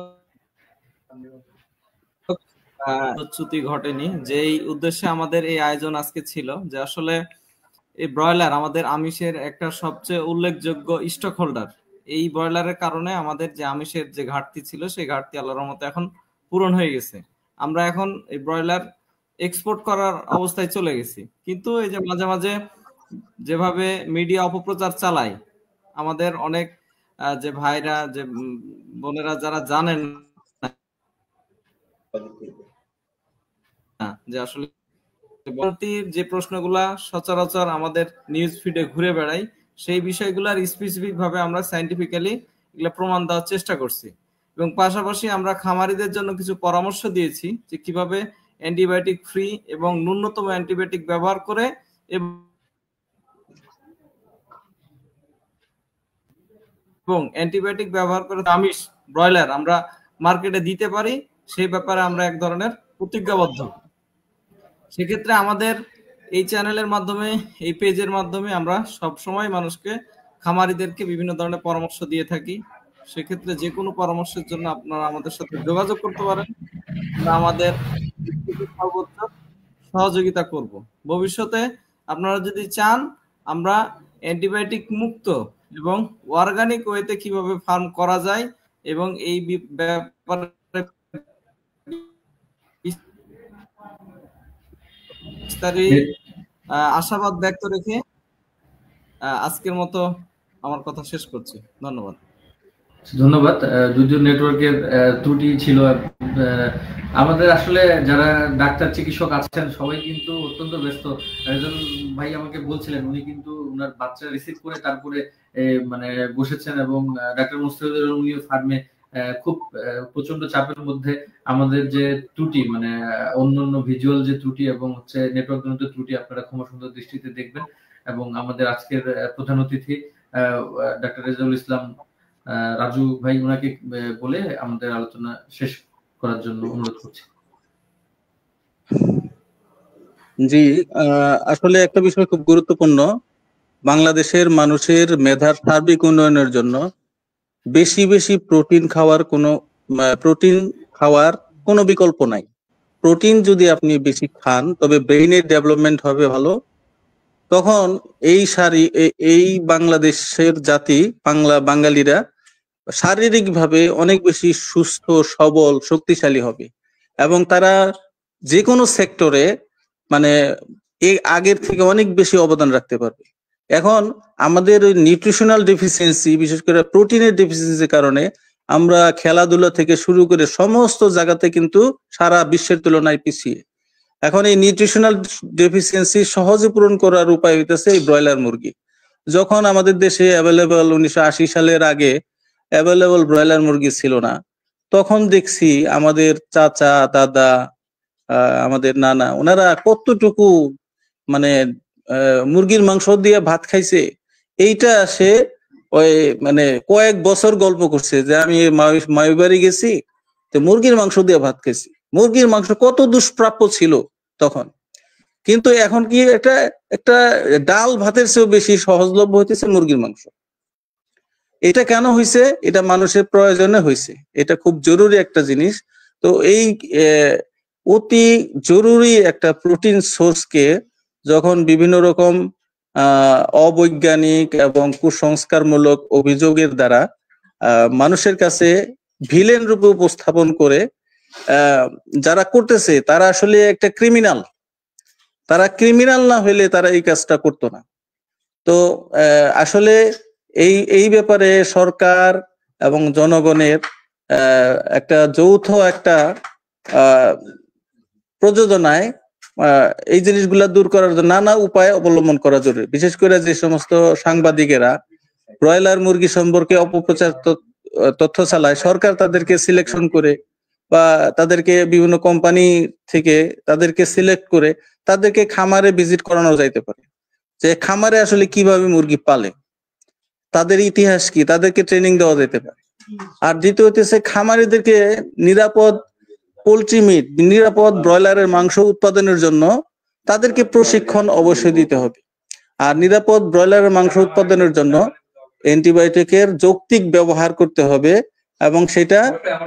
চ্যুতি ঘটেনি, যেই উদ্দেশ্যে আমাদের এই আয়োজন আজকে ছিল, যে আসলে এই ব্রয়লার আমাদের আমিষের একটা সবচেয়ে উল্লেখযোগ্য স্টক হোল্ডার। এই ব্রয়লারের কারণে আমাদের যে আমিষের যে ঘাটতি ছিল, সেই ঘাটতি আল্লাহর রহমতে এখন পূরণ হয়ে গেছে। আমরা এখন এই ব্রয়লার এক্সপোর্ট করার অবস্থায় চলে গেছি। কিন্তু এই যে মাঝে মাঝে যেভাবে মিডিয়া অপপ্রচার চালায়, আমাদের অনেক যে ভাইরা, যে বোনেরা যারা জানেন না যে আসলে যে প্রশ্নগুলা সচরাচর আমাদের নিউজ ফিডে ঘুরে বেড়ায়, সেই বিষয়গুলার স্পেসিফিক ভাবে আমরা সায়েন্টিফিক্যালি এগুলা প্রমাণ দেওয়ার চেষ্টা করছি, এবং পাশাপাশি আমরা খামারিদের জন্য কিছু পরামর্শ দিয়েছি যে কিভাবে অ্যান্টিবায়োটিক ফ্রি এবং ন্যূনতম অ্যান্টিবায়োটিক ব্যবহার করে এবং অ্যান্টিবায়োটিক ব্যবহার করে আমিষ ব্রয়লার আমরা মার্কেটে দিতে পারি, সেই ব্যাপারে আমরা এক ধরনের প্রতিজ্ঞাবদ্ধ। সেক্ষেত্রে আমাদের এই চ্যানেলের মাধ্যমে, এই পেজের মাধ্যমে আমরা সব সময় মানুষকে, খামারিদেরকে বিভিন্ন ধরনের পরামর্শ দিয়ে থাকি। সেক্ষেত্রে যে কোনো পরামর্শের জন্য আপনারা আমাদের সাথে যোগাযোগ করতে পারেন, আমরা আমাদের সর্বোচ্চ সহযোগিতা করব। ভবিষ্যতে আপনারা যদি চান আমরা অ্যান্টিবায়োটিক মুক্ত এবং অর্গানিক ওয়েতে কিভাবে ফার্ম করা যায় এবং এই ব্যাপারে আশাবাদ ব্যক্ত রেখে আজকের মতো আমার কথা শেষ করছি। ধন্যবাদ। ধন্যবাদ। যদিও নেটওয়ার্কের ত্রুটি ছিল, আমাদের আসলে যারা ডাক্তার চিকিৎসক আছেন সবাই কিন্তু অত্যন্ত ব্যস্ত। একজন ভাই আমাকে বলছিলেন উনি কিন্তু ওনার বাচ্চা রিসিভ করে তারপরে মানে বসেছেন, এবং ডাক্তার মুস্তাফিজুর উনিও ফার্মে খুব প্রচন্ড চাপের মধ্যে। আমাদের যে ত্রুটি, মানে অন্যান্য ভিজুয়াল যে ত্রুটি এবং হচ্ছে নেটওয়ার্ক জনিত ত্রুটি, আপনারা ক্ষমা সুন্দর দৃষ্টিতে দেখবেন। এবং আমাদের আজকের প্রধান অতিথি ডাক্তার রেজাউল ইসলাম রাজু ভাই, ওনাকে বলে আমাদের আলোচনা শেষ করার জন্য অনুরোধ করছি। জি, আসলে একটা বিষয় খুব গুরুত্বপূর্ণ। বাংলাদেশের মানুষের মেধার সার্বিক উন্নয়নের জন্য বেশি বেশি প্রোটিন খাওয়ার কোনো বিকল্প নাই। প্রোটিন যদি আপনি বেশি খান তবে ব্রেইনের ডেভেলপমেন্ট হবে ভালো। তখন এই বাংলাদেশের জাতি, বাঙালিরা শারীরিকভাবে অনেক বেশি সুস্থ, সবল, শক্তিশালী হবে, এবং তারা যে কোনো সেক্টরে মানে এই আগের থেকে অনেক বেশি অবদান রাখতে পারবে। এখন আমাদের নিউট্রিশনাল ডেফিসিয়েন্সি, বিশেষ করে প্রোটিনের ডেফিসিয়েন্সির কারণে আমরা খেলাধুলা থেকে শুরু করে সমস্ত জায়গাতে কিন্তু সারা বিশ্বের তুলনায় পিছিয়ে। এখন এই নিউট্রিশনাল ডেফিসিয়েন্সি সহজে পূরণ করার উপায় হইতেছে এই ব্রয়লার মুরগি। যখন আমাদের দেশে অ্যাভেলেবল 1980 সালের আগে অ্যাভেলেবল ব্রয়লার মুরগি ছিল না, তখন দেখছি আমাদের চাচা, দাদা, আমাদের নানা, ওনারা কতটুকু মানে মুরগির মাংস দিয়ে ভাত খাইছে। এইটা সে ওই মানে কয়েক বছর গল্প করছে যে আমি মায়ের বাড়ি গেছি, তো মুরগির মাংস দিয়ে ভাত খাইছি। মুরগির মাংস কত দুষ্প্রাপ্য ছিল তখন, কিন্তু এখন কি একটা ডাল ভাতের চেয়েও বেশি সহজলভ্য হইতেছে মুরগির মাংস। এটা কেন হয়েছে? এটা মানুষের প্রয়োজনে হয়েছে, এটা খুব জরুরি একটা জিনিস। তো এই অতি জরুরি একটা প্রোটিন সোর্সকে যখন বিভিন্ন রকম অবৈজ্ঞানিক এবং কুসংস্কারমূলক অভিযোগের দ্বারা মানুষের কাছে ভিলেন রূপে উপস্থাপন করে যারা করতেছে তারা আসলে একটা ক্রিমিনাল, তারা ক্রিমিনাল না হইলে তারা এই কাজটা করতো না। তো আসলে এই ব্যাপারে সরকার এবং জনগণের একটা যৌথ একটা প্রযোজনায় এই জিনিসগুলা দূর করার জন্য নানা উপায় অবলম্বন করা জরুরি। বিশেষ করে যে সমস্ত সাংবাদিকেরা ব্রয়লার মুরগি সম্পর্কে অপপ্রচার তথ্য চালায়, সরকার তাদেরকে সিলেকশন করে বা তাদেরকে বিভিন্ন কোম্পানি থেকে তাদেরকে সিলেক্ট করে তাদেরকে খামারে ভিজিট করানো যাইতে পারে, যে খামারে আসলে কিভাবে মুরগি পালে, তাদের ইতিহাস কি, তাদেরকে ট্রেনিং দেওয়া যেতে পারে। আর দ্বিতীয় হচ্ছে খামারিদেরকে নিরাপদ পোল্ট্রি মিট, নিরাপদ ব্রয়লারের মাংস উৎপাদনের জন্য তাদেরকে প্রশিক্ষণ অবশ্যই দিতে হবে। আর নিরাপদ ব্রয়লারের মাংস উৎপাদনের জন্য অ্যান্টিবায়োটিকের যৌক্তিক ব্যবহার করতে হবে এবং সেটা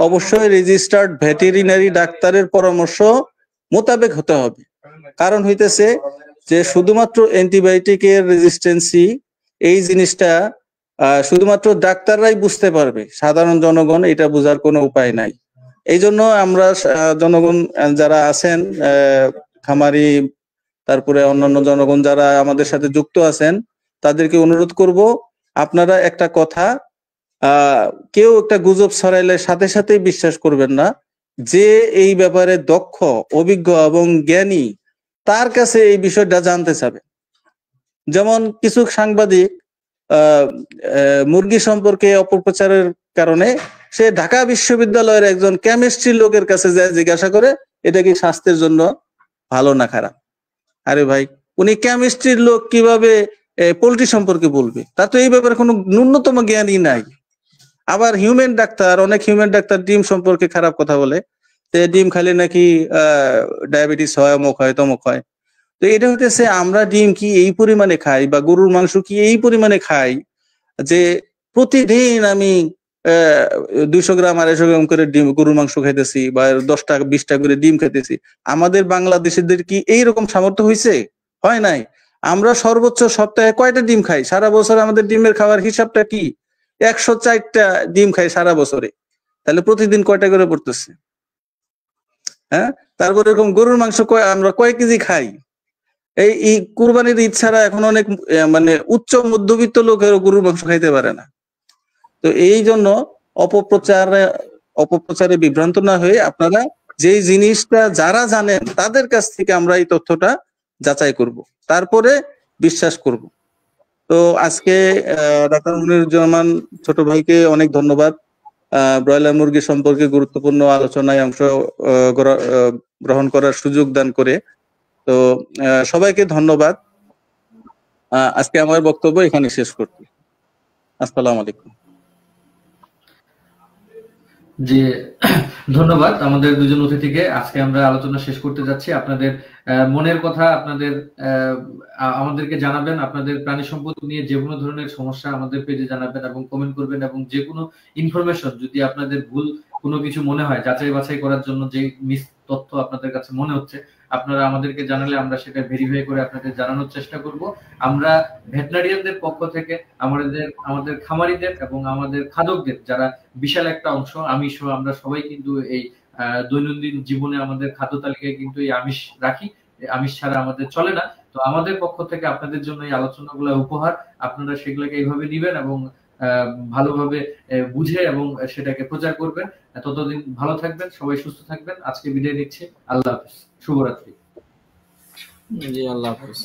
অবশ্যই রেজিস্টার্ড ভেটেরিনারি ডাক্তারের পরামর্শ মোতাবেক হতে হবে। কারণ হইতেছে যে শুধুমাত্র অ্যান্টিবায়োটিকের রেজিস্ট্যান্সি এই জিনিসটা শুধুমাত্র ডাক্তাররাই বুঝতে পারবে, সাধারণ জনগণ এটা বোঝার কোনো উপায় নাই। এই জন্য আমরা জনগণ যারা আছেন, খামারি, তারপরে অন্যান্য জনগণ যারা আমাদের সাথে যুক্ত আছেন, তাদেরকে অনুরোধ করব, আপনারা একটা কথা কেউ একটা গুজব ছড়াইলে সাথে সাথেই বিশ্বাস করবেন না। যে এই ব্যাপারে দক্ষ, অভিজ্ঞ এবং জ্ঞানী, তার কাছে এই বিষয়টা জানতে চাবে। যেমন কিছু সাংবাদিক মুরগি সম্পর্কে অপপ্রচারের কারণে সে ঢাকা বিশ্ববিদ্যালয়ের একজন কেমিস্ট্রি লোকের কাছে যায় জিজ্ঞাসা করে এটা কি স্বাস্থ্যের জন্য ভালো না খারাপ। আরে ভাই, উনি কেমিস্ট্রির লোক কিভাবে পোল্ট্রি সম্পর্কে বলবে? তার তো এই ব্যাপারে কোনো ন্যূনতম জ্ঞানই নাই। আবার হিউম্যান ডাক্তার, অনেক হিউম্যান ডাক্তার ডিম সম্পর্কে খারাপ কথা বলে, ডিম খালি নাকি ডায়াবেটিস হয়, অমুক হয়, তমুক হয়। তো এটা হইতেছে আমরা ডিম কি এই পরিমাণে খাই বা গরুর মাংস কি এই পরিমাণে খাই যে প্রতিদিন আমি 200 গ্রাম 250 গ্রাম করে ডিম গরুর মাংস খাইতেছি বা 10টা 20টা করে ডিম খাইতেছি। আমাদের বাংলাদেশিদের কি এইরকম সামর্থ্য হয়েছে? হয় নাই। আমরা সর্বোচ্চ সপ্তাহে কয়টা ডিম খাই? সারা বছর আমাদের ডিমের খাওয়ার হিসাবটা কি? 104টা ডিম খাই সারা বছরে, তাহলে প্রতিদিন কয়টা করে পড়তেছে? হ্যাঁ, তারপর এরকম গরুর মাংস আমরা কয় কেজি খাই? এই কুরবানির ঈদ ছাড়া এখন অনেক মানে উচ্চ মধ্যবিত্ত লোকেরও গরুর মাংস খাইতে পারে না। তো এই জন্য অপপ্রচারে বিভ্রান্ত না হয়ে আপনারা যে জিনিসটা যারা জানেন তাদের কাছ থেকে আমরা এই তথ্যটা যাচাই করব, তারপরে বিশ্বাস করব। তো আজকে ডাক্তার মনিরুজ্জামান ছোট ভাইকে অনেক ধন্যবাদ ব্রয়লার মুরগি সম্পর্কে গুরুত্বপূর্ণ আলোচনায় অংশ গ্রহণ করার সুযোগ দান করে। তো সবাইকে ধন্যবাদ। আজকে আমার বক্তব্য এখানে শেষ করছি। আসসালামু আলাইকুম। জি, ধন্যবাদ আমাদের দুজন অতিথিকে। আজকে আমরা আলোচনা শেষ করতে যাচ্ছি। আপনাদের মনের কথা আপনাদের আমাদেরকে জানাবেন। আপনাদের প্রাণী সম্পদ নিয়ে যে কোনো ধরনের সমস্যা আমাদের পেজে জানাবেন এবং কমেন্ট করবেন, এবং যে কোনো ইনফরমেশন যদি আপনাদের ভুল কোনো কিছু মনে হয়, যাচাই বাছাই করার জন্য যে মিস তথ্য আপনাদের কাছে মনে হচ্ছে, আপনারা আমাদেরকে জানালে আমরা সেটা ভেরিফাই করে আপনাদের জানানোর চেষ্টা করব। আমরা ভেটেরিনারিয়ানদের পক্ষ থেকে আমাদের খামারিদের এবং আমাদের খাদকদের, যারা বিশাল একটা অংশ, আমি সহ আমরা সবাই কিন্তু এই দৈনন্দিন জীবনে আমাদের খাদ্য তালিকায় কিন্তু এই আমিষ রাখি, আমিষ ছাড়া আমাদের চলে না। তো আমাদের পক্ষ থেকে আপনাদের জন্য এই আলোচনাগুলো উপহার, আপনারা সেগুলোকে এইভাবে নিবেন এবং ভালোভাবে বুঝে এবং সেটাকে প্রচার করবেন। ততদিন ভালো থাকবেন, সবাই সুস্থ থাকবেন। আজকে বিদায় নিচ্ছি। আল্লাহ হাফেজ, শুভরাত্রি। জি, আল্লাহ হাফেজ।